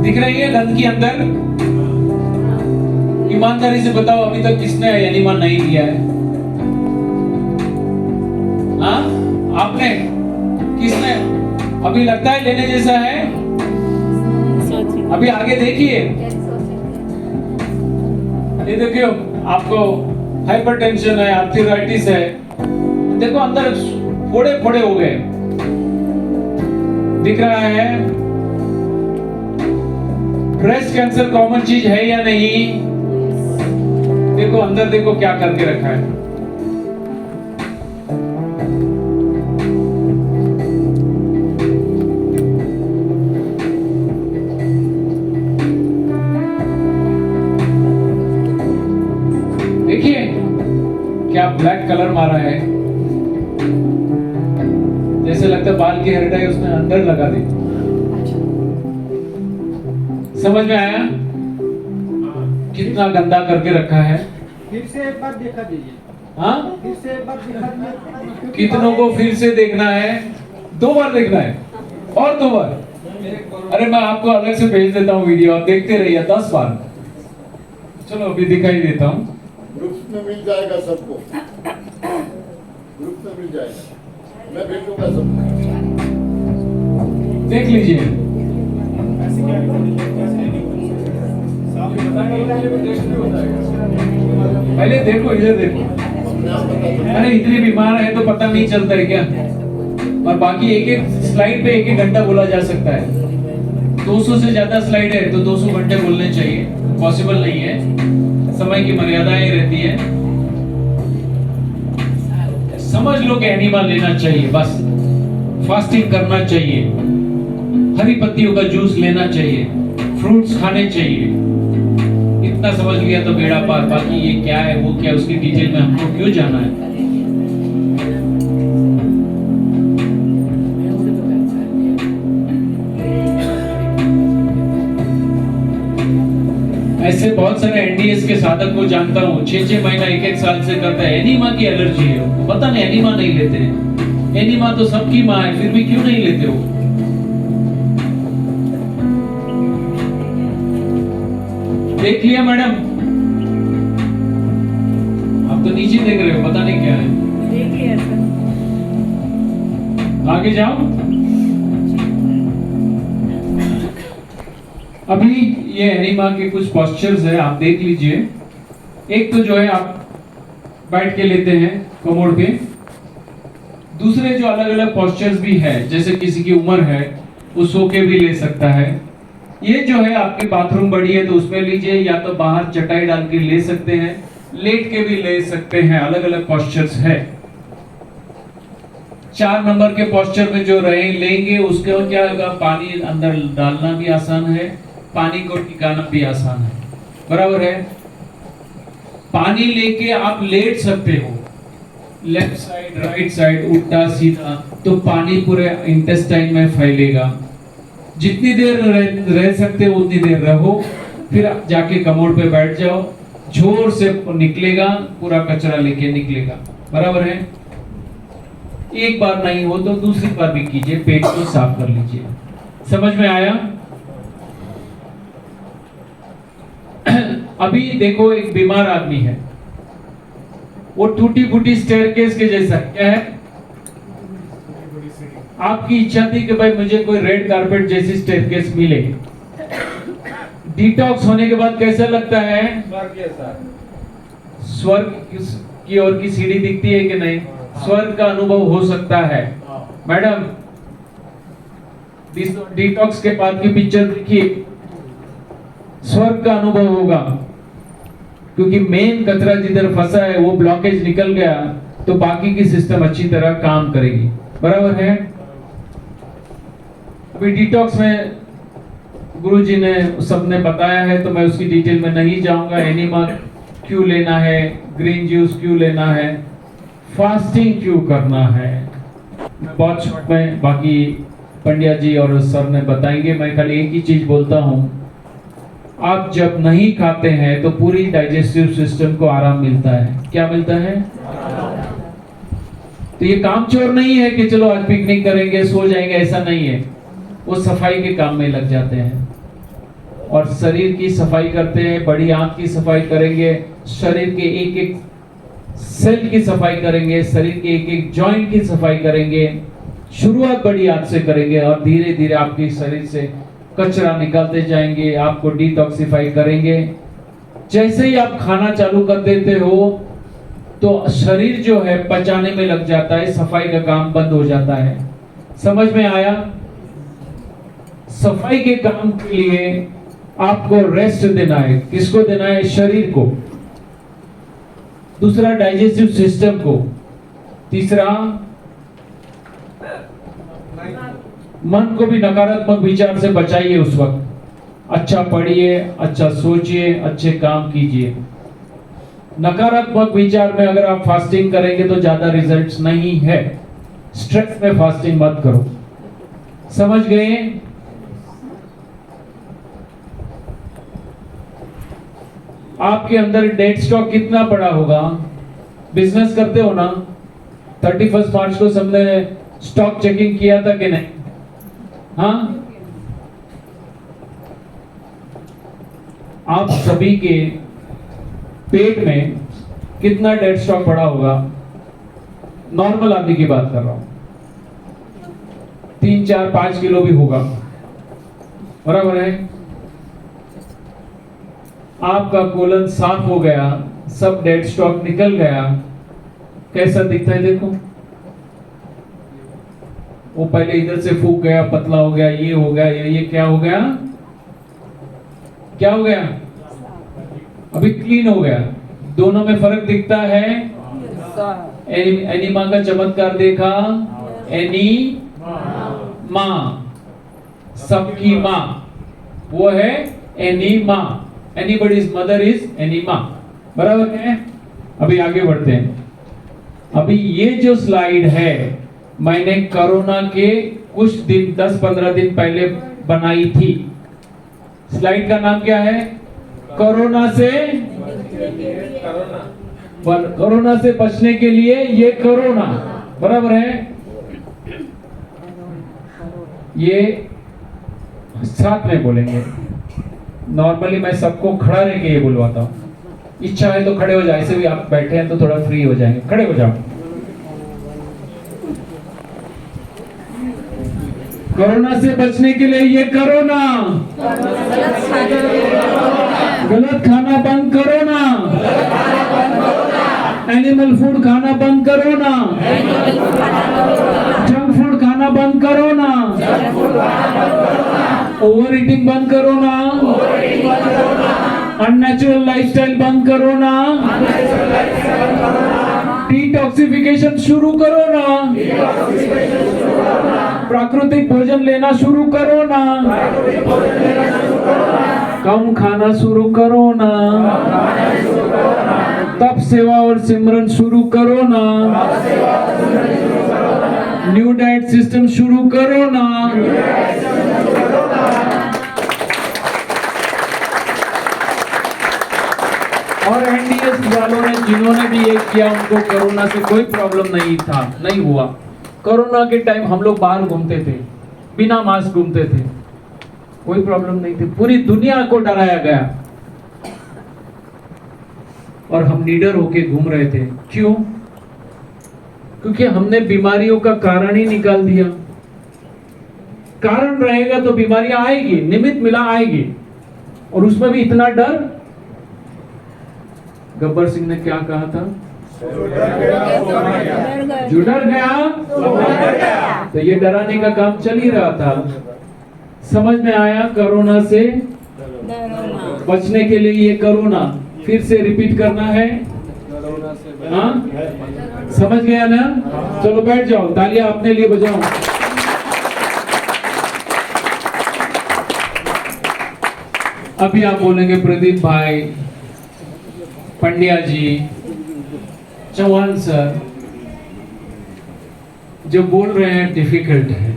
दिख रही है गंदगी अंदर? ईमानदारी से बताओ, अभी तक किसने एनिमा नहीं लिया है? हाँ, आपने? किसने? अभी लगता है लेने जैसा है? अभी आगे देखिए, ये देखियो, आपको हाइपरटेंशन है, आर्थराइटिस है, देखो अंदर फोड़े फोड़े हो गए, दिख रहा है? ब्रेस्ट कैंसर कॉमन चीज है या नहीं? देखो अंदर, देखो क्या करके रखा है। देखिए क्या ब्लैक कलर मारा है, जैसे लगता है बाल की हेयर डाई उसने अंदर लगा दी। समझ में आया कितना गंदा करके रखा है? फिर से एक बार देखा दीजिए। हाँ, फिर से एक बार दिखा दीजिए। कितनों को फिर से देखना है? 2 बार देखना है और 2 बार। अरे मैं आपको अलग से भेज देता हूँ वीडियो, आप देखते रहिए 10 बार। चलो अभी दिखाई देता हूँ। ग्रुप्स में मिल जाएगा सबको, ग्रुप्स में मिल जाएगा, मैं भेजूंगा सबको। देख लीजिए, पहले देखो, इधर देखो। अपने आप पता चलता है। अरे इतने बीमार है तो पता नहीं चलता है क्या? और बाकी एक एक स्लाइड पे 1-1 घंटा बोला जा सकता है। 200 से ज्यादा स्लाइड है तो 200 घंटे बोलने चाहिए, पॉसिबल नहीं है, समय की मर्यादाएं रहती है। समझ लो कि एनिमा लेना चाहिए, बस फास्टिंग करना चाहिए, हरी पत्तियों का जूस लेना चाहिए, फ्रूट्स खाने चाहिए। इतना समझ लिया तो बेड़ा पार। बाकी ये क्या है, वो क्या, उसकी डिटेल में हमको क्यों जाना है? ऐसे बहुत सारे एनडीएस के साधक को जानता हूँ, 6-6 महीना 1-1 साल से करता है, एनीमा की एलर्जी है, पता नहीं एनीमा नहीं लेते हैं। एनीमा तो सबकी माँ है, फिर भी क्यों नहीं लेते हो? देख लिया मैडम? आप तो नीचे देख रहे हो, पता नहीं क्या है। देख लिया सर। आगे जाओ। अभी ये एनिमा के कुछ पोस्चर्स है, आप देख लीजिए। एक तो जो है आप बैठ के लेते हैं कमोड पे, दूसरे जो अलग अलग पोस्चर्स भी है, जैसे किसी की उम्र है वो सो के भी ले सकता है। ये जो है आपके बाथरूम बड़ी है तो उसमें लीजिए, या तो बाहर चटाई डाल के ले सकते हैं, लेट के भी ले सकते हैं, अलग अलग पोस्चर्स है। 4 नंबर के पोस्चर में जो रहे लेंगे उसके क्या होगा, पानी अंदर डालना भी आसान है, पानी को टिकाना भी आसान है, बराबर है। पानी लेके आप लेट सकते हो, लेफ्ट साइड राइट साइड उल्टा सीधा, तो पानी पूरे इंटेस्टाइन में फैलेगा। जितनी देर रह सकते हो उतनी देर रहो, फिर जाके कमोड पे बैठ जाओ, जोर से निकलेगा, पूरा कचरा लेके निकलेगा, बराबर है। एक बार नहीं हो तो दूसरी बार भी कीजिए, पेट को साफ कर लीजिए। समझ में आया? अभी देखो एक बीमार आदमी है, वो टूटी फूटी स्टेयरकेस के जैसा क्या है? आपकी इच्छा थी कि भाई मुझे कोई रेड कारपेट जैसी स्टेयरकेस मिले। डिटॉक्स होने के बाद कैसा लगता है? स्वर्ग की ओर की सीढ़ी दिखती है कि नहीं? स्वर्ग का अनुभव हो सकता है। मैडम डिटॉक्स के बाद की पिक्चर देखिए, स्वर्ग का अनुभव होगा, क्योंकि मेन कचरा जिधर फंसा है वो ब्लॉकेज निकल गया तो बाकी की सिस्टम अच्छी तरह काम करेगी, बराबर है। अभी डिटॉक्स में गुरुजी ने सबने बताया है, तो मैं उसकी डिटेल में नहीं जाऊंगा। एनिमा क्यों लेना है, ग्रीन जूस क्यों लेना है, फास्टिंग क्यों करना है, बहुत शॉर्ट में बाकी पंड्या जी और सर ने बताएंगे। मैं खाली एक ही चीज बोलता हूं, आप जब नहीं खाते हैं तो पूरी डाइजेस्टिव सिस्टम को आराम मिलता है। क्या मिलता है? तो ये काम चोर नहीं है कि चलो आज पिकनिक करेंगे सो जाएंगे, ऐसा नहीं है। वो सफाई के काम में लग जाते हैं और शरीर की सफाई करते हैं। बड़ी आंत की सफाई करेंगे, शरीर के एक एक सेल की सफाई करेंगे, शरीर के एक एक जॉइंट की सफाई करेंगे। शुरुआत बड़ी आंत से करेंगे और धीरे धीरे आपके शरीर से कचरा निकालते जाएंगे, आपको डिटॉक्सिफाई करेंगे। जैसे ही आप खाना चालू कर देते हो तो शरीर जो है पचाने में लग जाता है, सफाई का काम बंद हो जाता है। समझ में आया? सफाई के काम के लिए आपको रेस्ट देना है। किसको देना है? शरीर को। दूसरा डाइजेस्टिव सिस्टम को। तीसरा मन को भी नकारात्मक विचार से बचाइए। उस वक्त अच्छा पढ़िए, अच्छा सोचिए, अच्छे काम कीजिए। नकारात्मक विचार में अगर आप फास्टिंग करेंगे तो ज्यादा रिजल्ट्स नहीं है। स्ट्रेस में फास्टिंग मत करो। समझ गए? आपके अंदर डेड स्टॉक कितना पड़ा होगा? बिजनेस करते हो ना, 31 मार्च को सबने स्टॉक चेकिंग किया था कि नहीं? हाँ, आप सभी के पेट में कितना डेड स्टॉक पड़ा होगा? नॉर्मल आदमी की बात कर रहा हूं, 3, 4, 5 किलो भी होगा, बराबर है? आपका कोलन साफ हो गया, सब डेड स्टॉक निकल गया, कैसा दिखता है? देखो, वो पहले इधर से फूक गया, पतला हो गया, ये हो गया, ये क्या हो गया? क्या हो गया? अभी क्लीन हो गया। दोनों में फर्क दिखता है? एनीमा का चमत्कार देखा? एनीमा, सबकी माँ, वो है enema. Anybody's mother is enema, बराबर है? अभी आगे बढ़ते हैं। अभी ये जो स्लाइड है मैंने कोरोना के कुछ दिन 10-15 दिन पहले बनाई थी। स्लाइड का नाम क्या है? कोरोना से बचने के लिए ये कोरोना, बराबर है? ये साथ में बोलेंगे। नॉर्मली मैं सबको खड़ा रह के ये बुलवाता हूँ। इच्छा है तो खड़े हो जाए, ऐसे भी आप बैठे हैं तो थोड़ा फ्री हो जाएंगे। खड़े हो जाओ। कोरोना से बचने के लिए ये कोरोना, गलत खाना बंद करो ना, एनिमल फूड खाना बंद करो ना, जंक फूड खाना बंद करो ना, ओवर ईटिंग बंद करो ना, अननेचुरल लाइफस्टाइल बंद करो ना, डिटॉक्सिफिकेशन शुरू करो ना, प्राकृतिक भोजन लेना शुरू करो ना, कम खाना शुरू करो ना, तप सेवा और सिमरन शुरू करो ना, न्यू डाइट सिस्टम शुरू करो ना। और एनडीएस वालों ने जिन्होंने भी ये किया उनको कोरोना से कोई प्रॉब्लम नहीं था, नहीं हुआ। कोरोना के टाइम हम लोग बाहर घूमते थे, बिना मास्क घूमते थे, कोई प्रॉब्लम नहीं थी। पूरी दुनिया को डराया गया और हम निडर होके घूम रहे थे। क्यों? क्योंकि हमने बीमारियों का कारण ही निकाल दिया। कारण रहेगा तो बीमारियां आएगी, निमित्त मिला आएगी। और उसमें भी इतना डर। गब्बर सिंह ने क्या कहा था? जो डर गया तो ये डराने का काम चल ही रहा था। समझ में आया? कोरोना से बचने के लिए ये कोरोना फिर से रिपीट करना है। हाँ, समझ गया ना? चलो बैठ जाओ, तालियां अपने लिए बजाओ। अभी आप बोलेंगे प्रदीप भाई, पंड्या जी, चौहान सर जो बोल रहे हैं डिफिकल्ट है,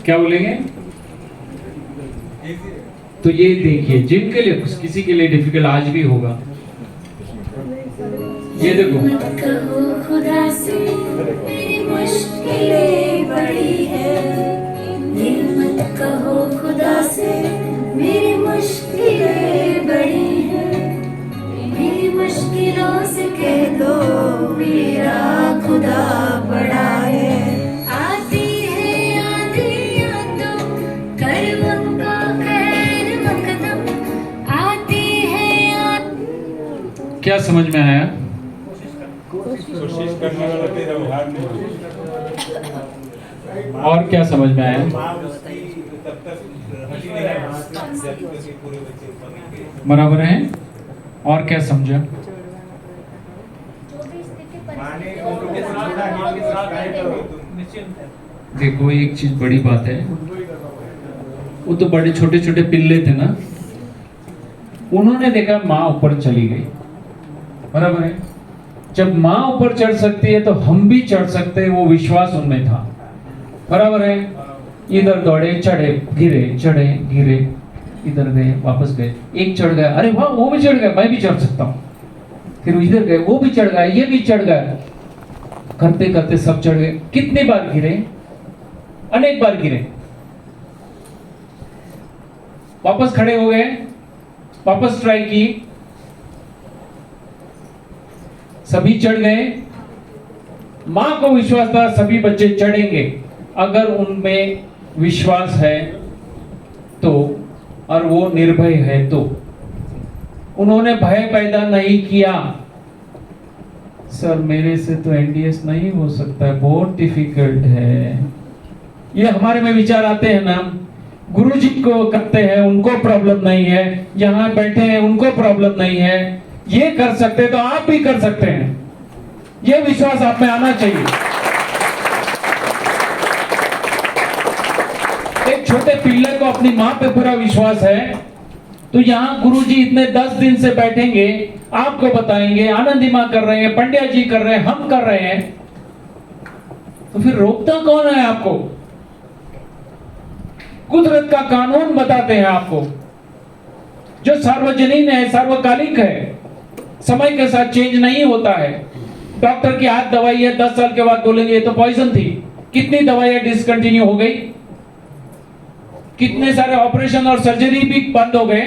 क्या बोलेंगे? तो ये देखिए, जिनके लिए किसी के लिए डिफिकल्ट आज भी होगा, ये देखो मत कहो खुदा से मेरी मुश्किलें बड़ी है, ये मत कहो खुदा से मेरी मुश्किलें बड़ी है, मेरी मुश्किलों से कह दो मेरा खुदा बड़ा है। आती है आंधियां तो कर उनको खैर मकदम, आती है क्या समझ में आया? कोशिश करने वाला तेरा हार नहीं। और क्या समझ में आया? तब तक हटी नहीं है जब तक ये पूरे बच्चे ऊपर नहीं गए। बराबर है? और क्या समझा? माने उनके साथ उनके साथ गाइड करो तुम निश्चिंत है। देखो एक चीज बड़ी बात है, वो तो बड़े छोटे छोटे पिल्ले थे ना, उन्होंने देखा माँ ऊपर चली गई, बराबर है? जब माँ ऊपर चढ़ सकती है तो हम भी चढ़ सकते हैं, वो विश्वास उनमें था, बराबर है? इधर दौड़े, चढ़े, गिरे, चढ़े, गिरे, इधर गए, वापस गए, एक चढ़ गया, अरे वाह वो भी चढ़ गया, मैं भी चढ़ सकता हूँ, फिर इधर गए, वो भी चढ़ गया, ये भी चढ़ गया, करते करते सब चढ़ गए। कितनी बार गिरे? अनेक बार गिरे, वापस खड़े हो गए, वापस ट्राई की, सभी चढ़ गए। मां को विश्वास था सभी बच्चे चढ़ेंगे, अगर उनमें विश्वास है तो, और वो निर्भय है तो। उन्होंने भय पैदा नहीं किया, सर मेरे से तो एनडीएस नहीं हो सकता है, बहुत डिफिकल्ट है। ये हमारे में विचार आते हैं ना, गुरुजी को करते हैं उनको प्रॉब्लम नहीं है, यहाँ बैठे हैं उनको प्रॉब्लम नहीं है, ये कर सकते तो आप भी कर सकते हैं, ये विश्वास आप में आना चाहिए। एक छोटे पिल्ले को अपनी मां पे पूरा विश्वास है, तो यहाँ गुरुजी इतने 10 दिन से बैठेंगे, आपको बताएंगे, आनंदी मां कर रहे हैं, पंड्या जी कर रहे हैं, हम कर रहे हैं, तो फिर रोकता कौन है आपको? कुदरत का कानून बताते हैं आपको, जो सार्वजनीन है, सार्वकालिक है, समय के साथ चेंज नहीं होता है। डॉक्टर की हाथ दवाई है, 10 साल के बाद बोलेंगे ये तो पॉइजन थी, कितनी दवाइयां डिसकंटिन्यू हो गई, कितने सारे ऑपरेशन और सर्जरी भी बंद हो गए।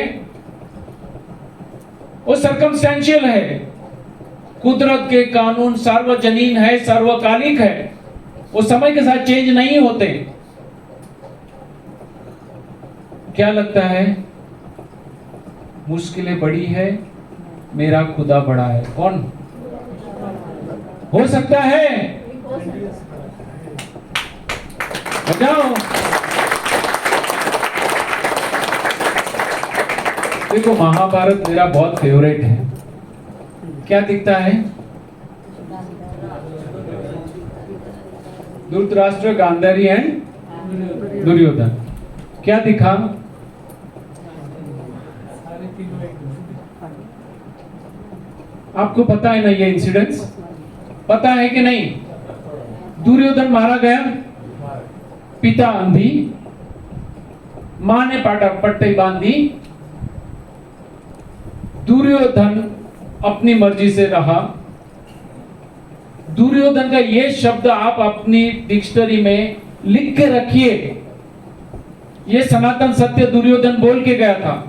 वो सर्कमस्टेंशियल है, कुदरत के कानून सार्वजनीन है, सार्वकालिक है, वो समय के साथ चेंज नहीं होते। क्या लगता है? मुश्किलें बड़ी है, मेरा खुदा बड़ा है। कौन हो सकता है? बताओ। देखो महाभारत मेरा बहुत फेवरेट है, क्या दिखता है? धृतराष्ट्र, गांधारी एंड दुर्योधन, क्या दिखा? आपको पता है ना ये इंसिडेंट्स, पता है कि नहीं? दुर्योधन मारा गया, पिता अंधी, मां ने पट्टी बांधी, दुर्योधन अपनी मर्जी से रहा। दुर्योधन का ये शब्द आप अपनी डिक्शनरी में लिख के रखिए, ये सनातन सत्य दुर्योधन बोल के गया था।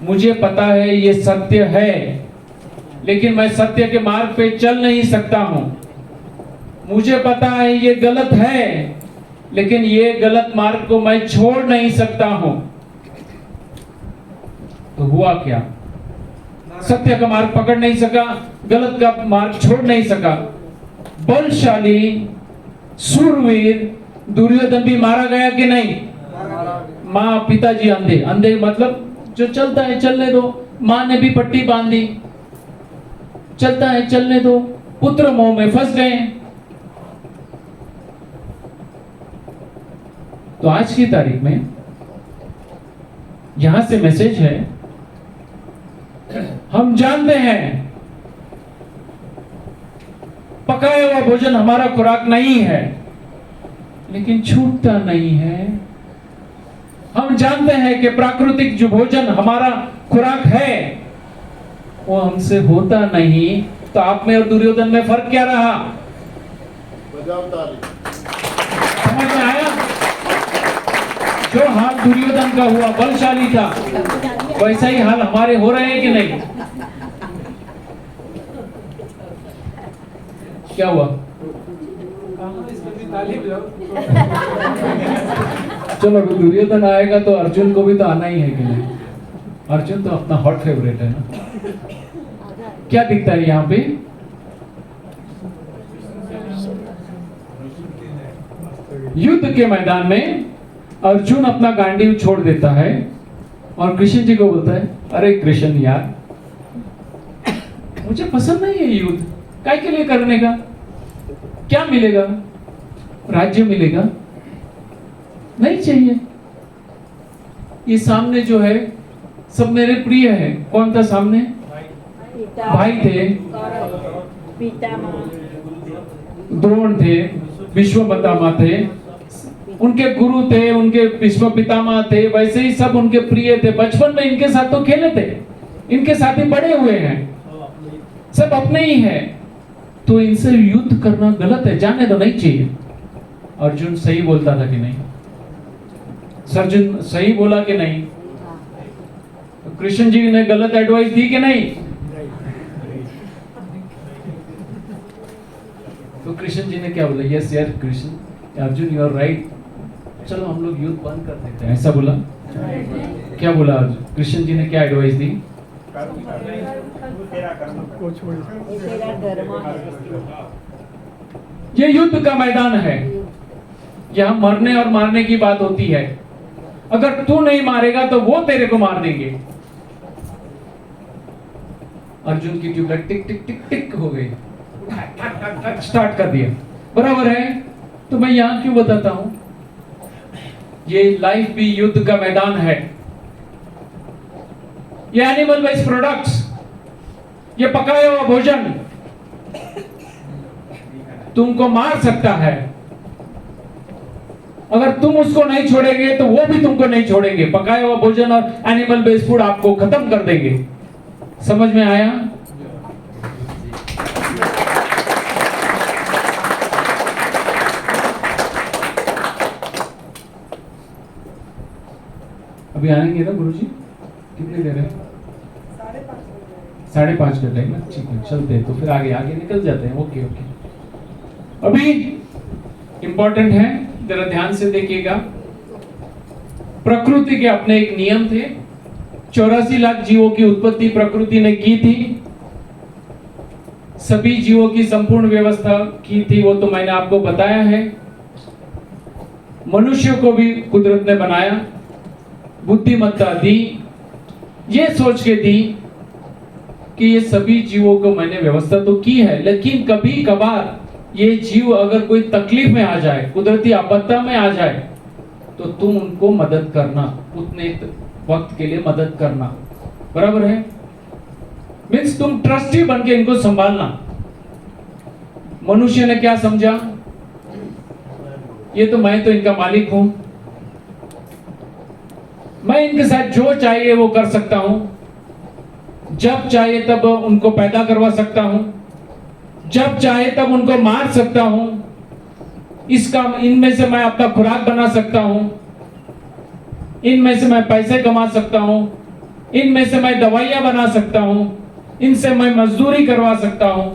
मुझे पता है ये सत्य है, लेकिन मैं सत्य के मार्ग पे चल नहीं सकता हूं। मुझे पता है ये गलत है, लेकिन ये गलत मार्ग को मैं छोड़ नहीं सकता हूं। तो हुआ क्या? सत्य का मार्ग पकड़ नहीं सका, गलत का मार्ग छोड़ नहीं सका। बलशाली सूरवीर दुर्योधन भी मारा गया कि नहीं? माँ पिताजी अंधे, अंधे मतलब जो चलता है चलने दो, माँ ने भी पट्टी बांधी, चलता है चलने दो, पुत्र मोह में फंस गए। तो आज की तारीख में यहां से मैसेज है, हम जानते हैं पकाया हुआ भोजन हमारा खुराक नहीं है, लेकिन छूटता नहीं है। हम जानते हैं कि प्राकृतिक जो भोजन हमारा खुराक है वो हमसे होता नहीं, तो आप में और दुर्योधन में फर्क क्या रहा? बजाओ ताली। समझ में आया? जो हाल दुर्योधन का हुआ बलशाली था, वैसा ही हाल हमारे हो रहे हैं कि नहीं? क्या हुआ? चलो दुर्योधन आएगा तो अर्जुन को भी तो आना ही है कि नहीं? अर्जुन तो अपना हॉट फेवरेट है ना। क्या दिखता है यहाँ पे? युद्ध के मैदान में अर्जुन अपना गांडीव छोड़ देता है और कृष्ण जी को बोलता है, अरे कृष्ण यार, मुझे पसंद नहीं है युद्ध, काय के लिए करने का? क्या मिलेगा? राज्य मिलेगा? नहीं चाहिए। ये सामने जो है सब मेरे प्रिय है। कौन था सामने? भाई थे, द्रोण थे, भीष्म पितामह थे, उनके गुरु थे, उनके भीष्म पितामह थे, वैसे ही सब उनके प्रिय थे। बचपन में इनके साथ तो खेले थे, इनके साथ ही बड़े हुए हैं, सब अपने ही हैं। तो इनसे युद्ध करना गलत है, जाने दो, नहीं चाहिए। अर्जुन सही बोलता था कि नहीं? अर्जुन सही बोला कि नहीं? तो कृष्ण जी ने गलत एडवाइस दी कि नहीं? तो कृष्ण जी ने क्या बोला? यस यार Krishna, Arjun you are right, चलो हम लोग युद्ध बंद कर देते हैं, ऐसा बोला? क्या बोला अर्जुन? कृष्ण जी ने क्या एडवाइस दी? ये युद्ध का मैदान है, यहाँ मरने और मारने की बात होती है। अगर तू नहीं मारेगा तो वो तेरे को मार देंगे। अर्जुन की ट्यूबलाइट टिक टिक टिक टिक हो गई, स्टार्ट कर दिया। बराबर है? तो मैं यहां क्यों बताता हूं? ये लाइफ भी युद्ध का मैदान है। ये एनिमल बेस्ड प्रोडक्ट्स, ये पकाया हुआ भोजन तुमको मार सकता है। अगर तुम उसको नहीं छोड़ेंगे तो वो भी तुमको नहीं छोड़ेंगे। पकाया हुआ भोजन और एनिमल बेस्ड फूड आपको खत्म कर देंगे। समझ में आया? अभी आएंगे ना गुरुजी? कितनी देर है? 5:30 का टाइम है, ठीक है, चलते हैं। तो फिर आगे आगे निकल जाते हैं। Okay okay. अभी इंपॉर्टेंट है, जरा ध्यान से देखिएगा। प्रकृति के अपने एक नियम थे। 84 लाख जीवों की उत्पत्ति प्रकृति ने की थी। सभी जीवों की संपूर्ण व्यवस्था की थी, वो तो मैंने आपको बताया है। मनुष्य को भी कुदरत ने बनाया, बुद्धिमत्ता दी, ये सोच के दी कि ये सभी जीवों को मैंने व्यवस्था तो की है, लेकिन कभी कभार ये जीव अगर कोई तकलीफ में आ जाए, कुदरती आपदा में आ जाए, तो तुम उनको मदद करना, उतने वक्त के लिए मदद करना। बराबर है? मीन्स तुम ट्रस्टी बन के इनको संभालना। मनुष्य ने क्या समझा? ये तो मैं तो इनका मालिक हूं, मैं इनके साथ जो चाहिए वो कर सकता हूं, जब चाहे तब उनको पैदा करवा सकता हूं, जब चाहे तब उनको मार सकता हूं, इसका इनमें से मैं अपना खुराक बना सकता हूं, इनमें से मैं पैसे कमा सकता हूं, इनमें से मैं दवाइयां बना सकता हूं, इनसे मैं मजदूरी करवा सकता हूं,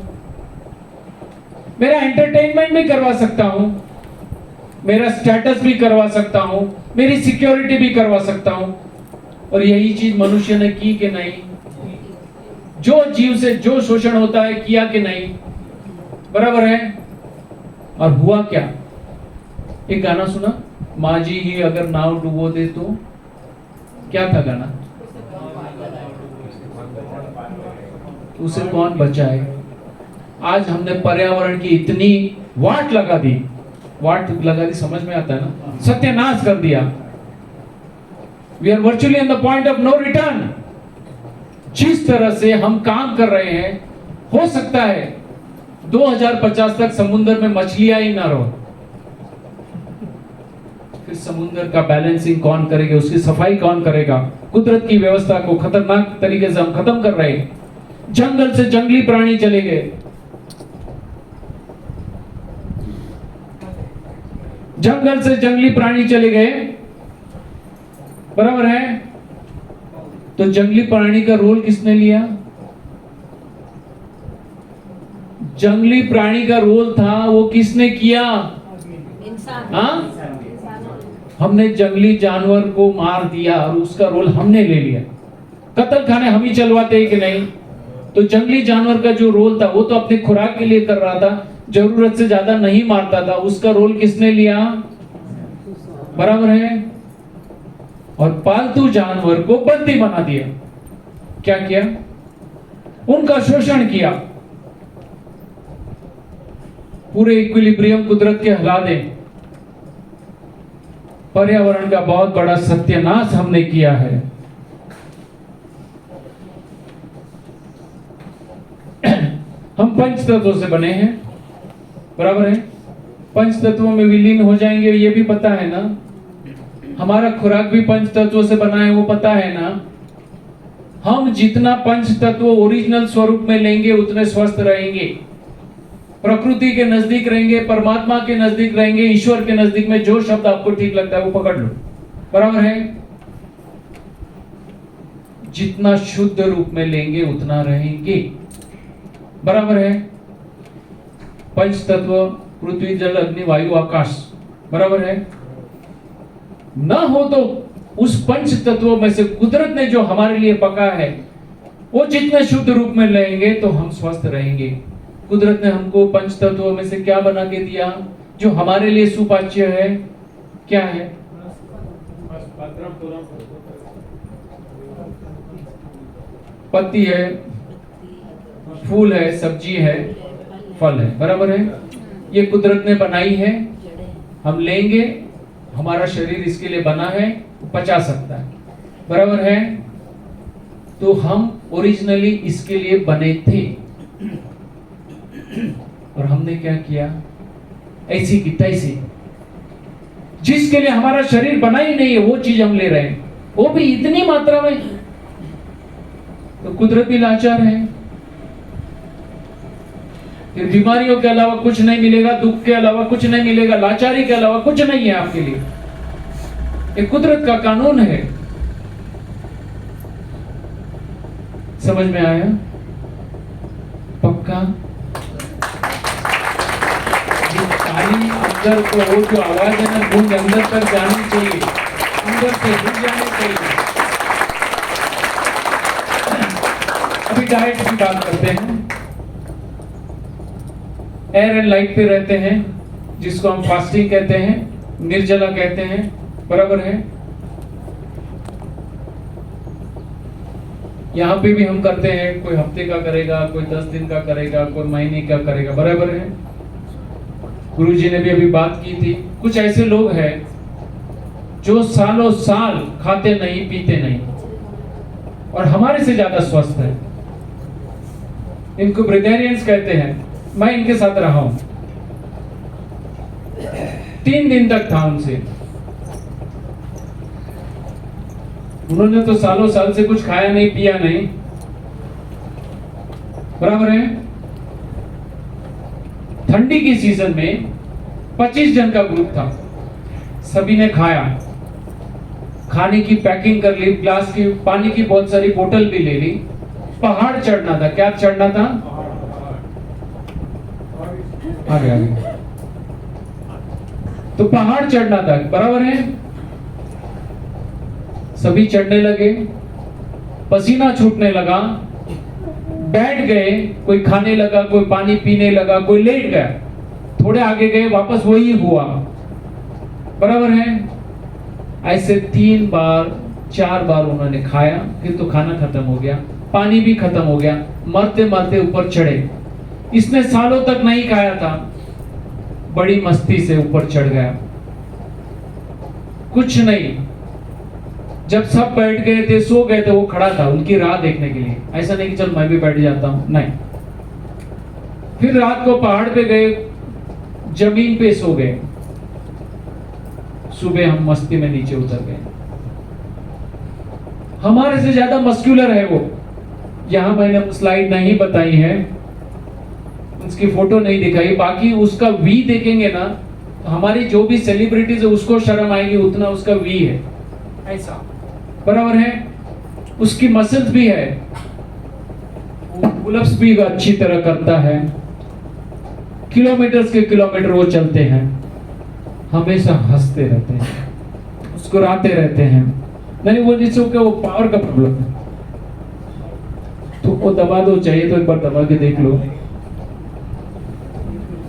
मेरा एंटरटेनमेंट भी करवा सकता हूं, मेरा स्टेटस भी करवा सकता हूं, मेरी सिक्योरिटी भी करवा सकता हूं। और यही चीज मनुष्य ने की कि नहीं? जो जीव से जो शोषण होता है किया कि नहीं? बराबर है? और हुआ क्या? एक गाना सुना, माँ जी ही अगर नाव डुबो दे तो, क्या था गाना? उसे कौन बचाए? आज हमने पर्यावरण की इतनी वाट लगा दी, समझ में आता है ना? सत्यानाश कर दिया। We are virtually on the point of no return. जिस तरह से हम काम कर रहे हैं, हो सकता है 2050 तक समुद्र में मछलियां ही ना रहो। फिर समुद्र का बैलेंसिंग कौन करेगा, उसकी सफाई कौन करेगा? कुदरत की व्यवस्था को खतरनाक तरीके से हम खत्म कर रहे हैं। जंगल से जंगली प्राणी चले गए, जंगल से जंगली प्राणी चले गए, बराबर है? तो जंगली प्राणी का रोल किसने लिया? जंगली प्राणी का रोल था वो किसने किया? इंसान। हाँ, हमने जंगली जानवर को मार दिया और उसका रोल हमने ले लिया। कत्ल खाने हम ही चलवाते हैं कि नहीं? तो जंगली जानवर का जो रोल था वो तो अपनी खुराक के लिए कर रहा था, जरूरत से ज्यादा नहीं मारता था, उसका रोल किसने लिया? बराबर है? और पालतू जानवर को बंदी बना दिया। क्या किया? उनका शोषण किया। पूरे इक्विलिब्रियम कुदरत के हिला दे। पर्यावरण का बहुत बड़ा सत्यानाश हमने किया है। हम पंच तत्वों से बने हैं, बराबर है? पंच तत्वों में विलीन हो जाएंगे, ये भी पता है ना? हमारा खुराक भी पंच तत्वों से बना है, वो पता है ना? हम जितना पंच तत्व ओरिजिनल स्वरूप में लेंगे उतने स्वस्थ रहेंगे, प्रकृति के नजदीक रहेंगे, परमात्मा के नजदीक रहेंगे, ईश्वर के नजदीक में। जो शब्द आपको ठीक लगता है वो पकड़ लो, बराबर है? जितना शुद्ध रूप में लेंगे उतना रहेंगे, बराबर है? पंच तत्व पृथ्वी जल अग्नि वायु आकाश, बराबर है? ना हो तो उस पंच तत्वों में से कुदरत ने जो हमारे लिए पका है वो जितने शुद्ध रूप में लेंगे तो हम स्वस्थ रहेंगे। कुदरत ने हमको पंच तत्वों में से क्या बना के दिया जो हमारे लिए सुपाच्य है? क्या है? पत्ती है, फूल है, सब्जी है, फल है, बराबर है? ये कुदरत ने बनाई है, हम लेंगे, हमारा शरीर इसके लिए बना है, पचा सकता है, बराबर है? तो हम ओरिजिनली इसके लिए बने थे और हमने क्या किया? ऐसी की तैसी, जिसके लिए हमारा शरीर बना ही नहीं है वो चीज हम ले रहे हैं, वो भी इतनी मात्रा में। तो कुदरत भी लाचार है। फिर बीमारियों के अलावा कुछ नहीं मिलेगा, दुख के अलावा कुछ नहीं मिलेगा, लाचारी के अलावा कुछ नहीं है आपके लिए। ये कुदरत का कानून है। समझ में आया? पक्का? ये ताली अंदर को, जो आवाज है ना, गूंज अंदर तक जानी चाहिए, अंदर से गूंज जानी चाहिए। अभी डाइट की बात करते हैं। एयर एंड लाइट पे रहते हैं, जिसको हम फास्टिंग कहते हैं, निर्जला कहते हैं, बराबर है? यहाँ पे भी हम करते हैं, कोई हफ्ते का करेगा, कोई 10 दिन का करेगा, कोई महीने का करेगा, बराबर है? गुरुजी ने भी अभी बात की थी। कुछ ऐसे लोग हैं जो सालों साल खाते नहीं पीते नहीं और हमारे से ज्यादा स्वस्थ है। इनको ब्रेथेरियंस कहते हैं। मैं इनके साथ रहा हूं, 3 दिन तक था उनसे। उन्होंने तो सालों साल से कुछ खाया नहीं पिया नहीं, बराबर है? ठंडी की सीजन में 25 जन का ग्रुप था, सभी ने खाया, खाने की पैकिंग कर ली, ग्लास की पानी की बहुत सारी बोतल भी ले ली। पहाड़ चढ़ना था। क्या चढ़ना था? आगे आगे। तो पहाड़ चढ़ना था, बराबर है? सभी चढ़ने लगे, पसीना छूटने लगा, बैठ गए, कोई खाने लगा, कोई पानी पीने लगा, कोई लेट गया, थोड़े आगे गए, वापस वही हुआ, बराबर है? ऐसे 3 बार 4 बार उन्होंने खाया, फिर तो खाना खत्म हो गया, पानी भी खत्म हो गया, मरते मरते ऊपर चढ़े। इसने सालों तक नहीं खाया था, बड़ी मस्ती से ऊपर चढ़ गया। कुछ नहीं, जब सब बैठ गए थे, सो गए थे, वो खड़ा था उनकी राह देखने के लिए। ऐसा नहीं कि चल मैं भी बैठ जाता हूं, नहीं। फिर रात को पहाड़ पे गए, जमीन पे सो गए। सुबह हम मस्ती में नीचे उतर गए। हमारे से ज्यादा मस्कुलर है वो। यहां मैंने स्लाइड नहीं बताई है, उसकी फोटो नहीं दिखाई, बाकी उसका वी देखेंगे ना, तो हमारी जो भी सेलिब्रिटीज है उसको शर्म आएगी उतना उसका वी है, ऐसा बराबर है। उसकी मसल्स भी है, पुलअप्स भी अच्छी तरह करता है, किलोमीटर के किलोमीटर वो चलते हैं, हमेशा हंसते रहते हैं, मुस्कुराते रहते हैं। नहीं वो जिसको क्या वो पावर का प्रॉब्लम है, तो वो दबा दो, चाहिए तो एक बार दबा के देख लो।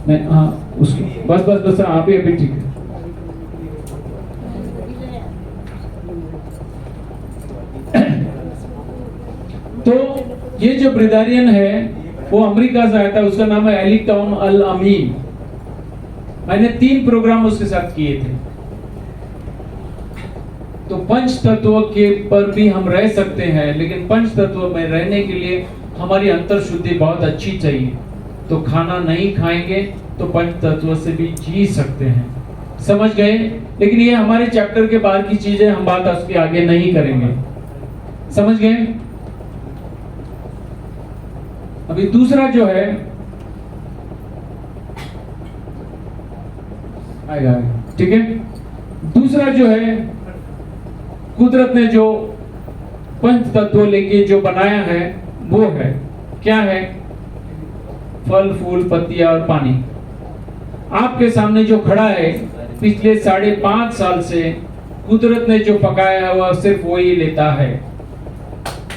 नहीं हाँ उसको बस बस बस आप ही अभी ठीक है। तो ये जो ब्रिदारियन है वो अमेरिका से आया था, उसका नाम है एली टॉम अल अमीन। मैंने 3 प्रोग्राम उसके साथ किए थे। तो पंच तत्व के पर भी हम रह सकते हैं, लेकिन पंच तत्व में रहने के लिए हमारी अंतर शुद्धि बहुत अच्छी चाहिए। तो खाना नहीं खाएंगे तो पंच तत्व से भी जी सकते हैं, समझ गए। लेकिन ये हमारे चैप्टर के बाहर की चीजें, हम बात उसके आगे नहीं करेंगे, समझ गए। अभी दूसरा जो है आएगा, ठीक है। दूसरा जो है कुदरत ने जो पंच तत्व लेके जो बनाया है वो है क्या है, फल फूल पत्तियां और पानी। आपके सामने जो खड़ा है पिछले 5.5 साल से कुदरत ने जो पकाया हुआ सिर्फ वो ही लेता है,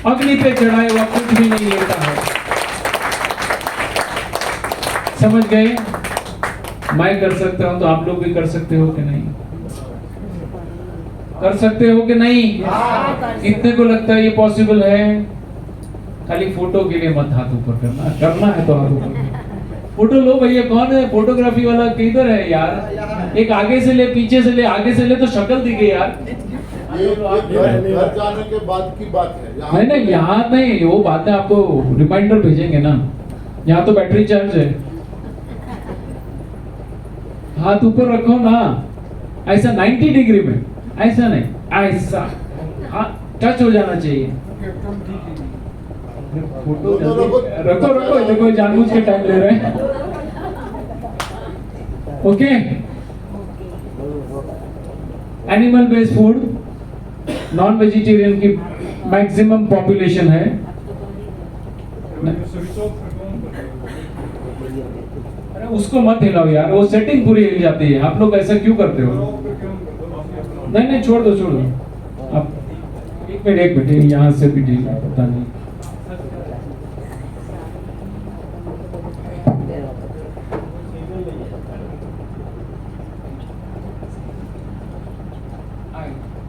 अग्नि पे चढ़ाया हुआ कुछ भी नहीं लेता है, समझ गए। मैं कर सकता हूं तो आप लोग भी कर सकते हो कि नहीं, कर सकते हो कि नहीं। कितने को लगता है ये पॉसिबल है। खाली फोटो के लिए मत हाथ ऊपर करना, करना है तो हाथ ऊपर। फोटो लो भैया, कौन है फोटोग्राफी वाला, किधर है यार। एक आगे से ले, पीछे से ले, आगे से ले तो शक्ल दिखे यार। ये घर जाने के बाद की बात है। नहीं नहीं यहाँ नहीं, वो बात है, आपको रिमाइंडर भेजेंगे ना। यहाँ तो बैटरी चार्ज है। हाथ ऊपर रखो ना, ऐसा 90 डिग्री में, ऐसा नहीं, ऐसा टच हो जाना चाहिए। फोटो रखो रखो, देखो जानबूझ के टाइम ले रहे हैं। Okay, animal based food, non vegetarian की मैक्सिमम पॉपुलेशन है। अरे उसको मत हिलाओ यार, वो सेटिंग पूरी हिल जाती है। आप लोग ऐसा क्यों करते हो। नहीं नहीं छोड़ दो छोड़ दो। आप एक मिनट यहाँ से भी ठीक है, पता नहीं।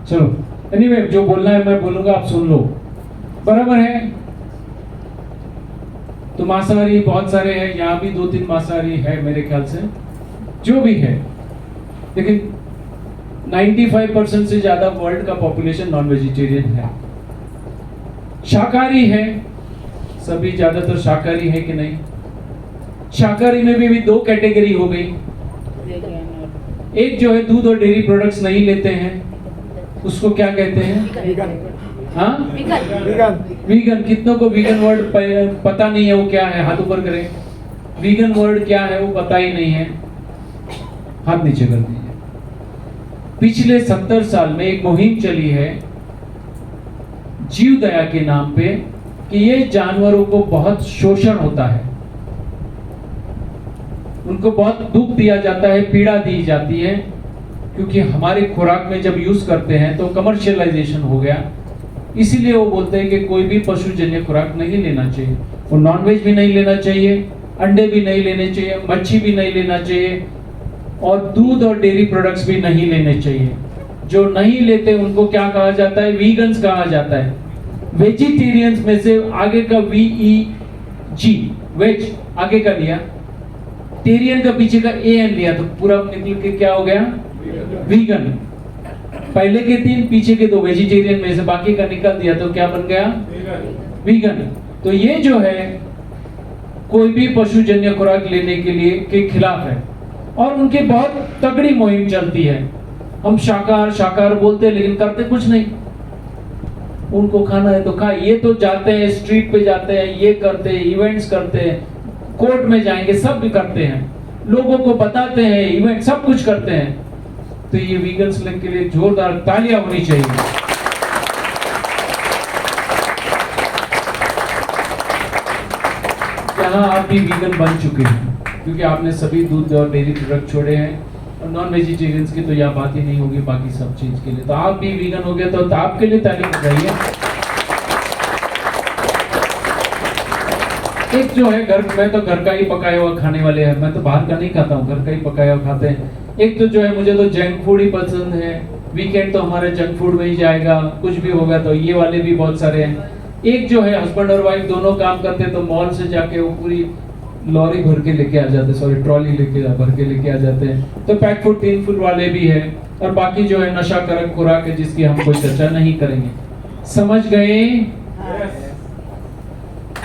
चलो एनीवे, जो बोलना है मैं बोलूंगा, आप सुन लो, बराबर है। तो मांसाहारी बहुत सारे हैं, यहाँ भी 2-3 मांसाहारी है मेरे ख्याल से, जो भी है। लेकिन 95% से ज्यादा वर्ल्ड का पॉपुलेशन नॉन वेजिटेरियन है। शाकाहारी है, सभी ज्यादातर शाकाहारी है कि नहीं। शाकाहारी में भी 2 कैटेगरी हो गई। एक जो है दूध और डेयरी प्रोडक्ट्स नहीं लेते हैं, उसको क्या कहते हैं, हाँ वीगन। कितनों को वीगन वर्ड पता नहीं है, वो क्या है, हाथ ऊपर करें। वीगन वर्ड क्या है वो पता ही नहीं है, हाथ नीचे कर दीजिए। पिछले 70 साल में एक मुहिम चली है जीव दया के नाम पे, कि ये जानवरों को बहुत शोषण होता है, उनको बहुत दुख दिया जाता है, पीड़ा दी जाती है, क्योंकि हमारे खुराक में जब यूज करते हैं तो कमर्शियलाइजेशन हो गया। इसीलिए वो बोलते हैं कि कोई भी पशुजन्य खुराक नहीं लेना चाहिए। वो नॉनवेज भी नहीं लेना चाहिए, अंडे भी नहीं लेने चाहिए, मच्छी भी नहीं लेना चाहिए, और दूध और डेयरी प्रोडक्ट्स भी नहीं लेने चाहिए। जो नहीं लेते उनको क्या कहा जाता है, वीगन्स कहा जाता है। वेजिटेरियंस में से आगे का VEG, वेज आगे का लिया, टेरियन का पीछे का AN लिया, तो पूरा निकल के क्या हो गया, वीगन। पहले के 3 पीछे के 2 वेजिटेरियन में से बाकी का निकाल दिया तो क्या बन गया? वीगन। तो ये जो है कोई भी पशुजन्य खुराक लेने के लिए के खिलाफ है और उनकी बहुत तगड़ी मुहिम चलती है। हम शाकाहार शाकाहार बोलते हैं लेकिन करते कुछ नहीं। उनको खाना है तो खा, ये तो जाते हैं स्ट्रीट पे जाते हैं, ये करते हैं, इवेंट्स करते हैं, कोर्ट में जाएंगे, सब भी करते हैं, लोगों को बताते हैं, इवेंट सब कुछ करते हैं। तो ये वीगन स्लैग के लिए जोरदार तालियां होनी चाहिए। यहाँ आप भी वीगन बन चुके हैं क्योंकि आपने सभी दूध और डेयरी प्रोडक्ट छोड़े हैं और नॉन वेजिटेरियंस की तो यह बात ही नहीं होगी बाकी सब चीज के लिए। तो आप भी वीगन हो गए तो आपके लिए तारीफ बजाइए। एक जो है घर में तो घर का ही पकाया हुआ खाने वाले हैं, मैं तो बाहर का नहीं खाता हूँ, घर का ही पकाया हुआ खाते हैं। एक तो जो है मुझे तो जंक फूड ही पसंद है, वीकेंड तो हमारे जंक फूड में ही जाएगा, कुछ भी होगा तो ये वाले भी बहुत सारे हैं। एक जो है हस्बैंड और वाइफ दोनों काम करते हैं तो मॉल से जाके वो पूरी लॉरी भर के लेके आ जाते, सॉरी ट्रॉली भर के लेके आ जाते हैं। तो पैक फूड 3 फूड वाले भी है और बाकी जो है नशा करक खुराक है जिसकी हम कोई चर्चा नहीं करेंगे। समझ गए?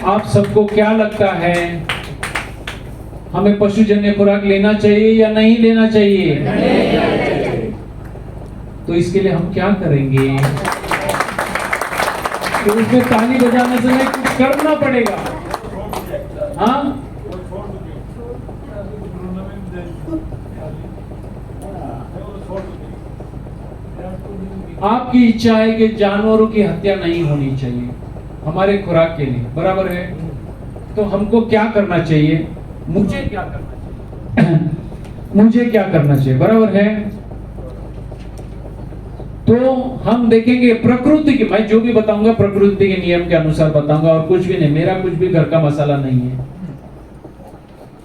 आप सबको क्या लगता है हमें पशुजन्य खुराक लेना चाहिए या नहीं लेना चाहिए? तो इसके लिए हम क्या करेंगे? तो उसमें ताली बजाने से नहीं, कुछ करना पड़ेगा। हाँ, आपकी इच्छा है कि जानवरों की हत्या नहीं होनी चाहिए हमारे खुराक के लिए, बराबर है? तो हमको क्या करना चाहिए? मुझे क्या करना चाहिए? मुझे क्या करना चाहिए, बराबर है? तो हम देखेंगे प्रकृति की, मैं जो भी बताऊंगा प्रकृति के नियम के अनुसार बताऊंगा और कुछ भी नहीं, मेरा कुछ भी घर का मसाला नहीं है।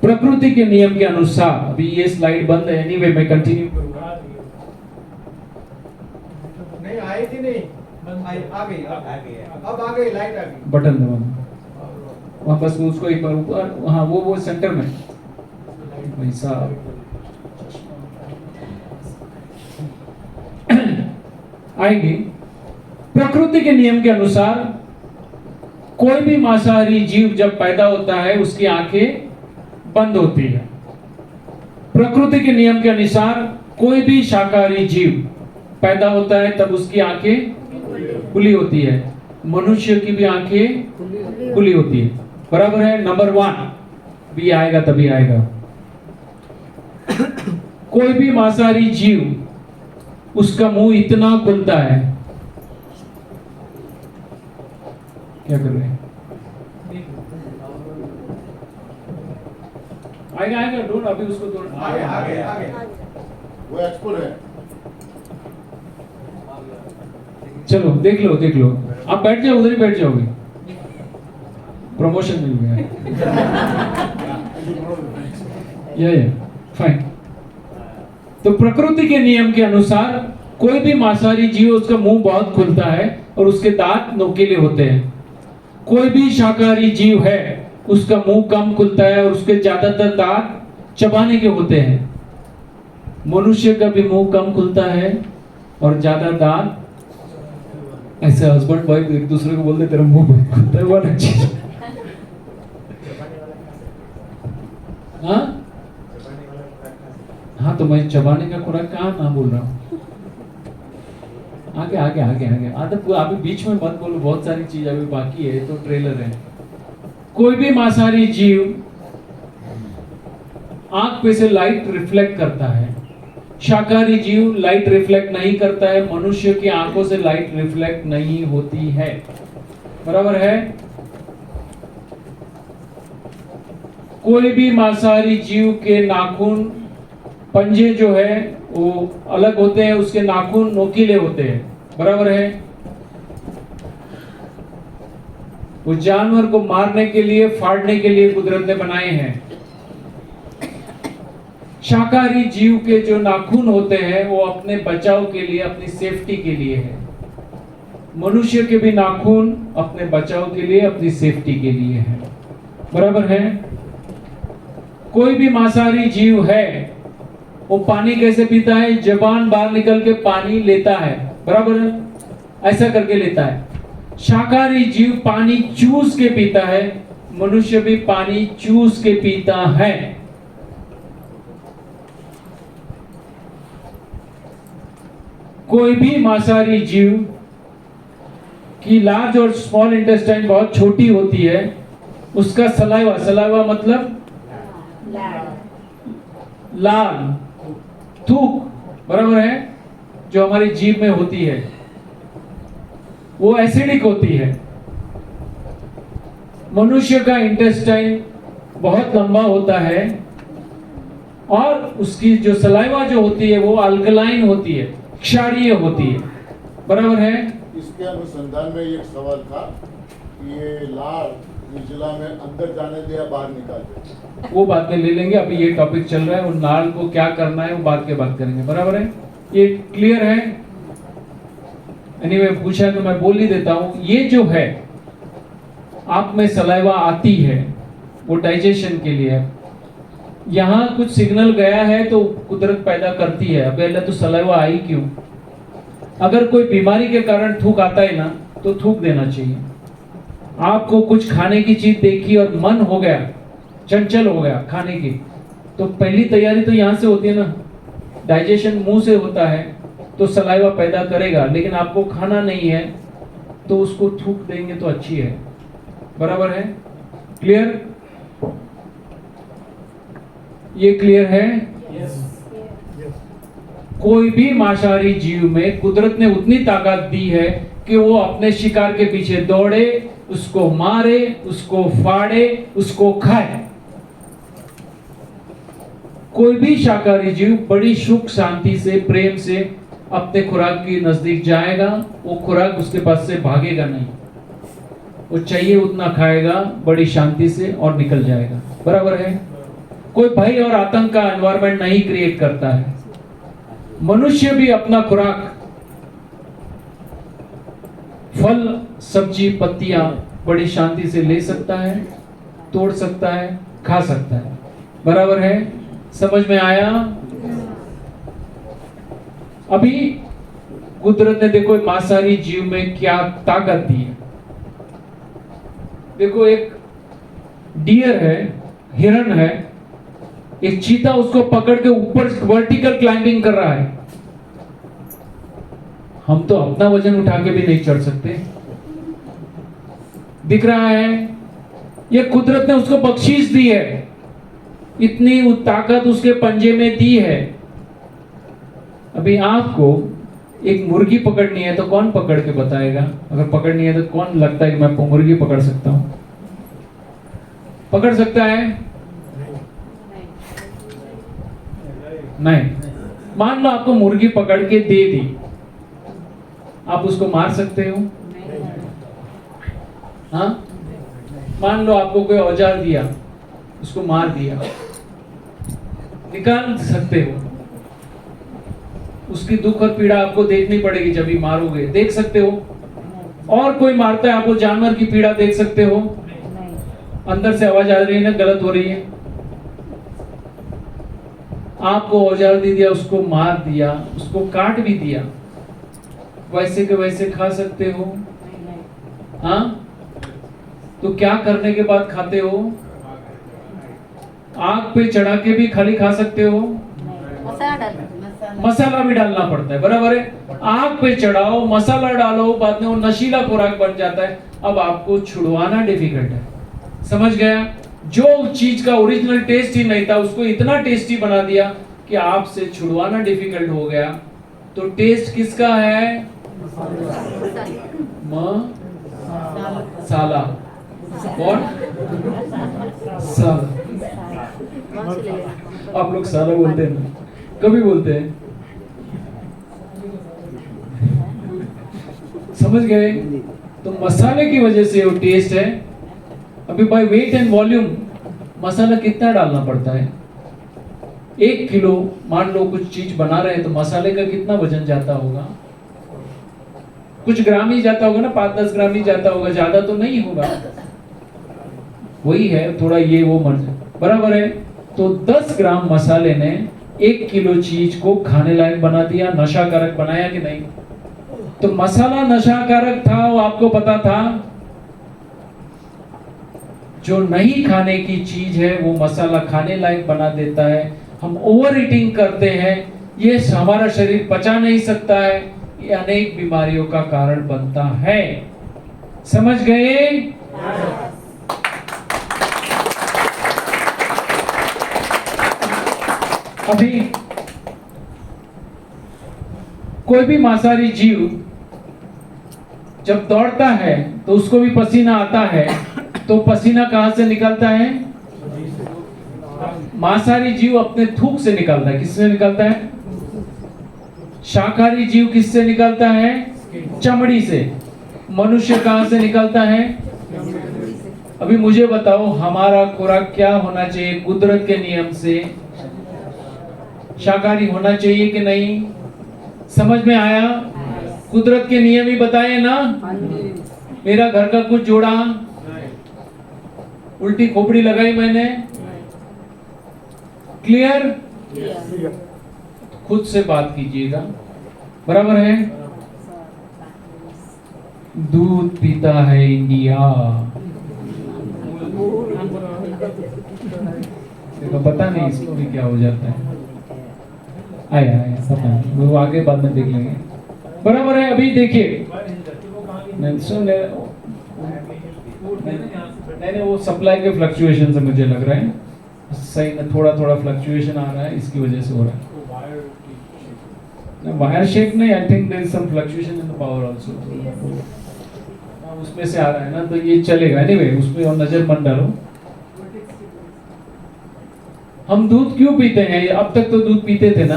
प्रकृति के नियम के अनुसार अभी ये स्लाइड बंद है, एनीवे मैं कंटिन्यू करूंगा। नहीं आई थी, नहीं आ गई, अब आ गई, लाइट आ गई। बटन दबाना वहां, बस उसको एक बार ऊपर, हाँ वो सेंटर में भाई साहब। आएगी। प्रकृति के नियम के अनुसार कोई भी मांसाहारी जीव जब पैदा होता है उसकी आंखें बंद होती है। प्रकृति के नियम के अनुसार कोई भी शाकाहारी जीव पैदा होता है तब उसकी आंखें खुली होती है। मनुष्य की भी आंखें खुली होती है, बराबर है? नंबर 1 भी आएगा, तभी आएगा। कोई भी मांसाहारी जीव उसका मुंह इतना खुलता है, क्या कर रहे हैं? आएगा आएगा, ढूंढ अभी उसको ढूंढ। आगे वो एक्सपर्ट है। चलो देख लो, आप बैठ जाओ, उधर ही बैठ जाओगे, प्रमोशन मिल गया। या फाइन। तो प्रकृति के नियम के अनुसार कोई भी मांसाहारी जीव उसका मुंह बहुत खुलता है और उसके दांत नोकीले होते हैं। कोई भी शाकाहारी जीव है उसका मुंह कम खुलता है और उसके ज्यादातर दांत चबाने के होते हैं। मनुष्य का भी मुंह कम खुलता है और ज्यादा दांत, ऐसे हस्बैंड वाइफ एक दूसरे को बोलते तेरा मुंह बहुत खुलता है, वो अलग चीज। हाँ तो मैं चबाने का खुराक कहाँ ना बोल रहा हूँ। आगे अभी बीच में मत बोलो, बहुत सारी चीज अभी बाकी है, तो ट्रेलर है। कोई भी मांसाहारी जीव आंख पे से लाइट रिफ्लेक्ट करता है, शाकाहारी जीव लाइट रिफ्लेक्ट नहीं करता है। मनुष्य की आंखों से लाइट रिफ्लेक्ट नहीं होती है, बराबर है? कोई भी मांसाहारी जीव के नाखून, पंजे जो है वो अलग होते हैं, उसके नाखून नोकीले होते हैं, बराबर है? वो जानवर को मारने के लिए, फाड़ने के लिए कुदरत ने बनाए हैं। शाकाहारी जीव के जो नाखून होते हैं वो अपने बचाव के लिए, अपनी सेफ्टी के लिए है। मनुष्य के भी नाखून अपने बचाव के लिए, अपनी सेफ्टी के लिए है, बराबर है? कोई भी मांसाहारी जीव है वो पानी कैसे पीता है? जबान बाहर निकल के पानी लेता है, बराबर है? ऐसा करके लेता है। शाकाहारी जीव पानी चूस के पीता है, मनुष्य भी पानी चूस के पीता है। कोई भी मांसाहारी जीव की लार्ज और स्मॉल इंटेस्टाइन बहुत छोटी होती है, उसका सलाइवा, सलाइवा मतलब लाल, थूक, बराबर है, जो हमारी जीभ में होती है वो एसिडिक होती है। मनुष्य का इंटेस्टाइन बहुत लंबा होता है और उसकी जो सलाइवा जो होती है वो अल्कलाइन होती है, क्षारीय होती है, बराबर है। इसके अनुसंधान में एक सवाल था कि ये लाल निचला में अंदर जाने दिया बाहर निकाल दे, वो बाद में ले लेंगे, अभी ये टॉपिक चल रहा है और नाल को क्या करना है वो बाद के बात करेंगे, बराबर है। ये क्लियर है? एनीवे पूछा तो मैं बोल ही देता हूं। ये जो है आप में सलाइवा आती है वो डाइजेशन के लिए है। यहां कुछ सिग्नल गया है तो कुदरत पैदा करती है। अब पहले तो सलाइवा आई क्यों? अगर कोई बीमारी के कारण थूक आता है ना तो थूक देना चाहिए। आपको कुछ खाने की चीज देखी और मन हो गया, चंचल हो गया खाने की, तो पहली तैयारी तो यहां से होती है ना, डाइजेशन मुंह से होता है तो सलाइवा पैदा करेगा। लेकिन आपको खाना नहीं है तो उसको थूक देंगे तो अच्छी है, बराबर है? क्लियर? ये क्लियर है? कोई भी मांसाहारी जीव में कुदरत ने उतनी ताकत दी है कि वो अपने शिकार के पीछे दौड़े, उसको मारे, उसको फाड़े, उसको खाए। कोई भी शाकाहारी जीव बड़ी सुख शांति से, प्रेम से अपने खुराक के नजदीक जाएगा, वो खुराक उसके पास से भागेगा नहीं, वो चाहिए उतना खाएगा बड़ी शांति से और निकल जाएगा, बराबर है? कोई भय और आतंक का एनवायरनमेंट नहीं क्रिएट करता है। मनुष्य भी अपना खुराक, फल, सब्जी, पत्तियां बड़ी शांति से ले सकता है, तोड़ सकता है, खा सकता है, बराबर है? समझ में आया? अभी कुदरत ने देखो मांसाहारी जीव में क्या ताकत दी है। देखो एक डियर है, हिरन है, एक चीता उसको पकड़ के ऊपर वर्टिकल क्लाइंबिंग कर रहा है। हम तो अपना वजन उठा के भी नहीं चढ़ सकते। दिख रहा है? ये कुदरत ने उसको बख्शीश दी है, इतनी ताकत उसके पंजे में दी है। अभी आपको एक मुर्गी पकड़नी है तो कौन पकड़ के बताएगा? अगर पकड़नी है तो कौन लगता है कि मैं मुर्गी पकड़ सकता हूं? पकड़ सकता है? नहीं। मान लो आपको मुर्गी पकड़ के दे दी, आप उसको मार सकते हो? हाँ? मान लो आपको कोई औजार दिया, उसको मार दिया, निकाल सकते हो? उसकी दुख और पीड़ा आपको देखनी पड़ेगी जब भी मारोगे, देख सकते हो? और कोई मारता है आपको, जानवर की पीड़ा देख सकते हो? अंदर से आवाज आ रही है ना, गलत हो रही है। आपको औजार दे दिया, उसको मार दिया, उसको काट भी दिया, वैसे के वैसे खा सकते हो? हाँ? तो क्या करने के बाद खाते हो? आग पे चढ़ा के भी खाली खा सकते हो? मसाला भी डालना पड़ता है, बराबर है? आग पे चढ़ाओ, मसाला डालो, बाद में वो नशीला खुराक बन जाता है। अब आपको छुड़वाना डिफिकल्ट है। समझ गया? जो चीज का ओरिजिनल टेस्ट ही नहीं था उसको इतना टेस्टी बना दिया कि आपसे छुड़वाना डिफिकल्ट हो गया। तो टेस्ट किसका है? साला। कौन? साला। आप लोग साला बोलते हैं ना, कभी बोलते हैं? समझ गए? तो मसाले की वजह से वो टेस्ट है। अभी बाय वेट एंड वॉल्यूम मसाला कितना डालना पड़ता है? 1 किलो मान लो कुछ चीज बना रहे हैं तो मसाले का कितना वजन जाता होगा? कुछ ग्राम ही जाता होगा ना, 5-10 ग्राम ही जाता होगा, ज्यादा तो नहीं होगा। वही है, थोड़ा ये वो मर्ज, बराबर है? तो 10 ग्राम मसाले ने 1 किलो चीज को खाने लायक बना दिया, नशाकारक बनाया कि नहीं? तो मसाला नशाकारक था, वो आपको पता था। जो नहीं खाने की चीज है वो मसाला खाने लायक बना देता है। हम ओवर ईटिंग करते हैं, ये हमारा शरीर पचा नहीं सकता है, ये अनेक बीमारियों का कारण बनता है। समझ गए? अभी कोई भी मांसाहारी जीव जब दौड़ता है तो उसको भी पसीना आता है, तो पसीना कहां से निकलता है? मांसाहारी जीव अपने थूक से निकलता है। किससे निकलता है? शाकाहारी जीव किससे निकलता है? चमड़ी से। मनुष्य कहां से निकलता है? अभी मुझे बताओ, हमारा खुराक क्या होना चाहिए कुदरत के नियम से? शाकाहारी होना चाहिए कि नहीं? समझ में आया? कुदरत के नियम ही बताए ना। मेरा घर का कुछ जोड़ा, उल्टी खोपड़ी लगाई मैंने, क्लियर? खुद से बात कीजिएगा, बराबर है? दूध पीता है इंडिया, देखो पता नहीं इसको भी क्या हो जाता है। आया पता नहीं, वो आगे बाद में देख लेंगे, बराबर है? अभी देखिए, नहीं वो सप्लाई के फ्लक्चुएशन से मुझे लग रहा है, सही में थोड़ा थोड़ा फ्लक्चुएशन आ रहा है, इसकी वजह से हो रहा है। वायर शेक नहीं, I think there is some fluctuation in the power also, उसमें से आ रहा है ना, तो ये चलेगा। एनीवे उसमें और नजर मत डालो। हम दूध क्यों पीते हैं? अब तक तो दूध पीते थे ना,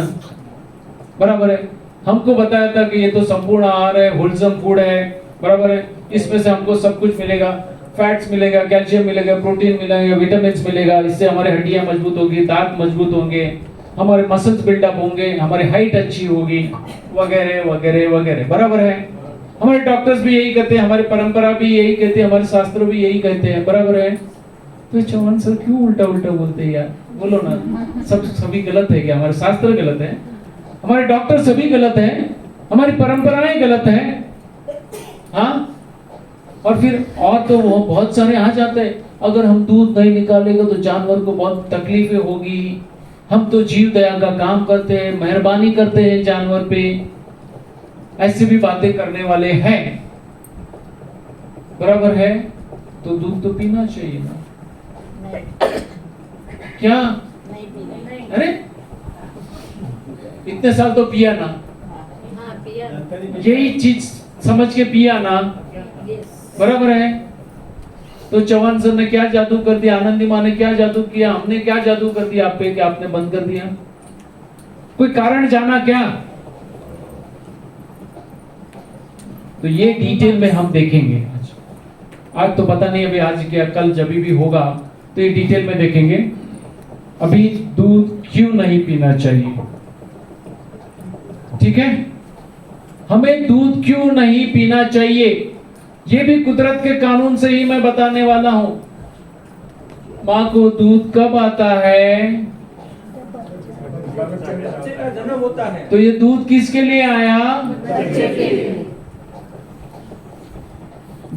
बराबर है? हमको बताया था कि ये तो संपूर्ण आहार है, होलसम फूड है, बराबर है? इसमें से हमको सब कुछ मिलेगा, फैट्स मिलेगा, कैल्शियम मिलेगा, प्रोटीन मिलेगा, विटामिन मिलेगा, इससे हमारे हड्डियां मजबूत होगी, दांत मजबूत होंगे, हमारे मसल्स बिल्डअप होंगे, हमारी हाइट अच्छी होगी, वगैरह वगैरह वगैरह, बराबर है? हमारे डॉक्टर्स भी यही कहते हैं, हमारी परंपरा भी यही कहते हैं, हमारे शास्त्र भी यही कहते हैं, बराबर है? तो चौहान सर क्यों उल्टा उल्टा बोलते हैं यार? बोलो ना, सभी गलत है क्या? हमारे शास्त्र गलत है, हमारे डॉक्टर सभी गलत है, हमारी परंपराएं गलत है, हाँ? और फिर और तो वो बहुत सारे आ जाते हैं, अगर हम दूध नहीं निकालेंगे तो जानवर को बहुत तकलीफें होगी, हम तो जीव दया का काम करते हैं, मेहरबानी करते हैं जानवर पे, ऐसी भी बातें करने वाले हैं, बराबर है? तो दूध तो पीना चाहिए ना, क्या? अरे इतने साल तो पिया ना, यही चीज समझ के पिया ना, बराबर है? तो चौहान सर ने क्या जादू कर दिया, आनंदी माँ ने क्या जादू किया, हमने क्या जादू कर दिया आप पे कि आपने बंद कर दिया? कोई कारण जाना क्या? तो ये डिटेल में हम देखेंगे आज तो पता नहीं, अभी आज क्या कल जब भी होगा तो ये डिटेल में देखेंगे। अभी दूध क्यों नहीं पीना चाहिए, ठीक है? हमें दूध क्यों नहीं पीना चाहिए, ये भी कुदरत के कानून से ही मैं बताने वाला हूं। माँ को दूध कब आता है? बच्चे का जन्म होता है। तो ये दूध किसके लिए आया? बच्चे के लिए।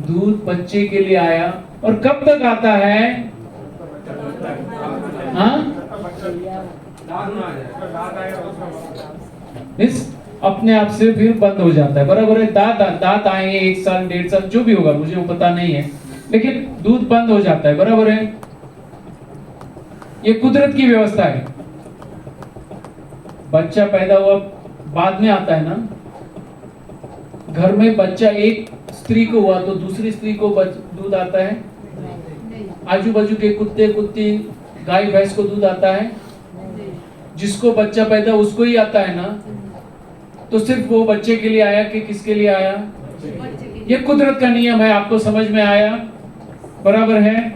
दूध बच्चे के लिए आया, और कब तक आता है? हाँ? इस अपने आप से फिर बंद हो जाता है, बराबर है? दांत आए 1 साल 1.5 साल जो भी होगा, मुझे वो पता नहीं है, लेकिन दूध बंद हो जाता है, बराबर है? ये कुदरत की व्यवस्था है। बच्चा पैदा हुआ बाद में आता है ना, घर में बच्चा एक स्त्री को हुआ तो दूसरी स्त्री को दूध आता है, आजू बाजू के कुत्ते कुत्ती गाय भैंस को दूध आता है, जिसको बच्चा पैदा उसको ही आता है ना, तो सिर्फ वो बच्चे के लिए आया कि किसके लिए आया? ये कुदरत का नियम है, आपको समझ में आया? बराबर है?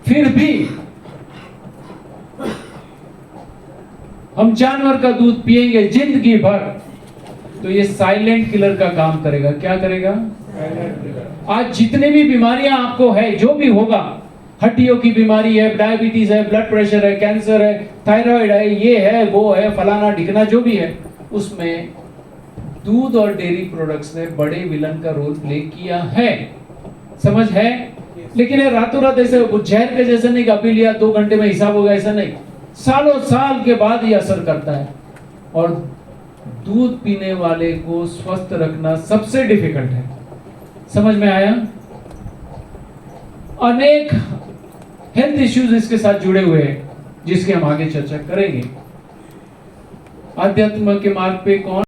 फिर भी हम जानवर का दूध पिएंगे जिंदगी भर तो ये साइलेंट किलर का काम करेगा। क्या करेगा? आज जितने भी बीमारियां आपको है, जो भी होगा, हड्डियों की बीमारी है, डायबिटीज है, ब्लड प्रेशर है, कैंसर है, थायराइड है, ये है, वो है, फलाना ढिकना जो भी है, उसमें दूध और डेयरी प्रोडक्ट्स ने बड़े विलन का रोल प्ले किया है। समझ है? लेकिन ये रातों रात ऐसे जहर के जैसे नहीं, अभी लिया 2 घंटे में हिसाब होगा, ऐसा नहीं। सालों साल के बाद ये असर करता है। और दूध पीने वाले को स्वस्थ रखना सबसे डिफिकल्ट है। समझ में आया? अनेक हेल्थ इश्यूज इसके साथ जुड़े हुए हैं, जिसके हम आगे चर्चा करेंगे। आध्यात्म के मार्ग पे कौन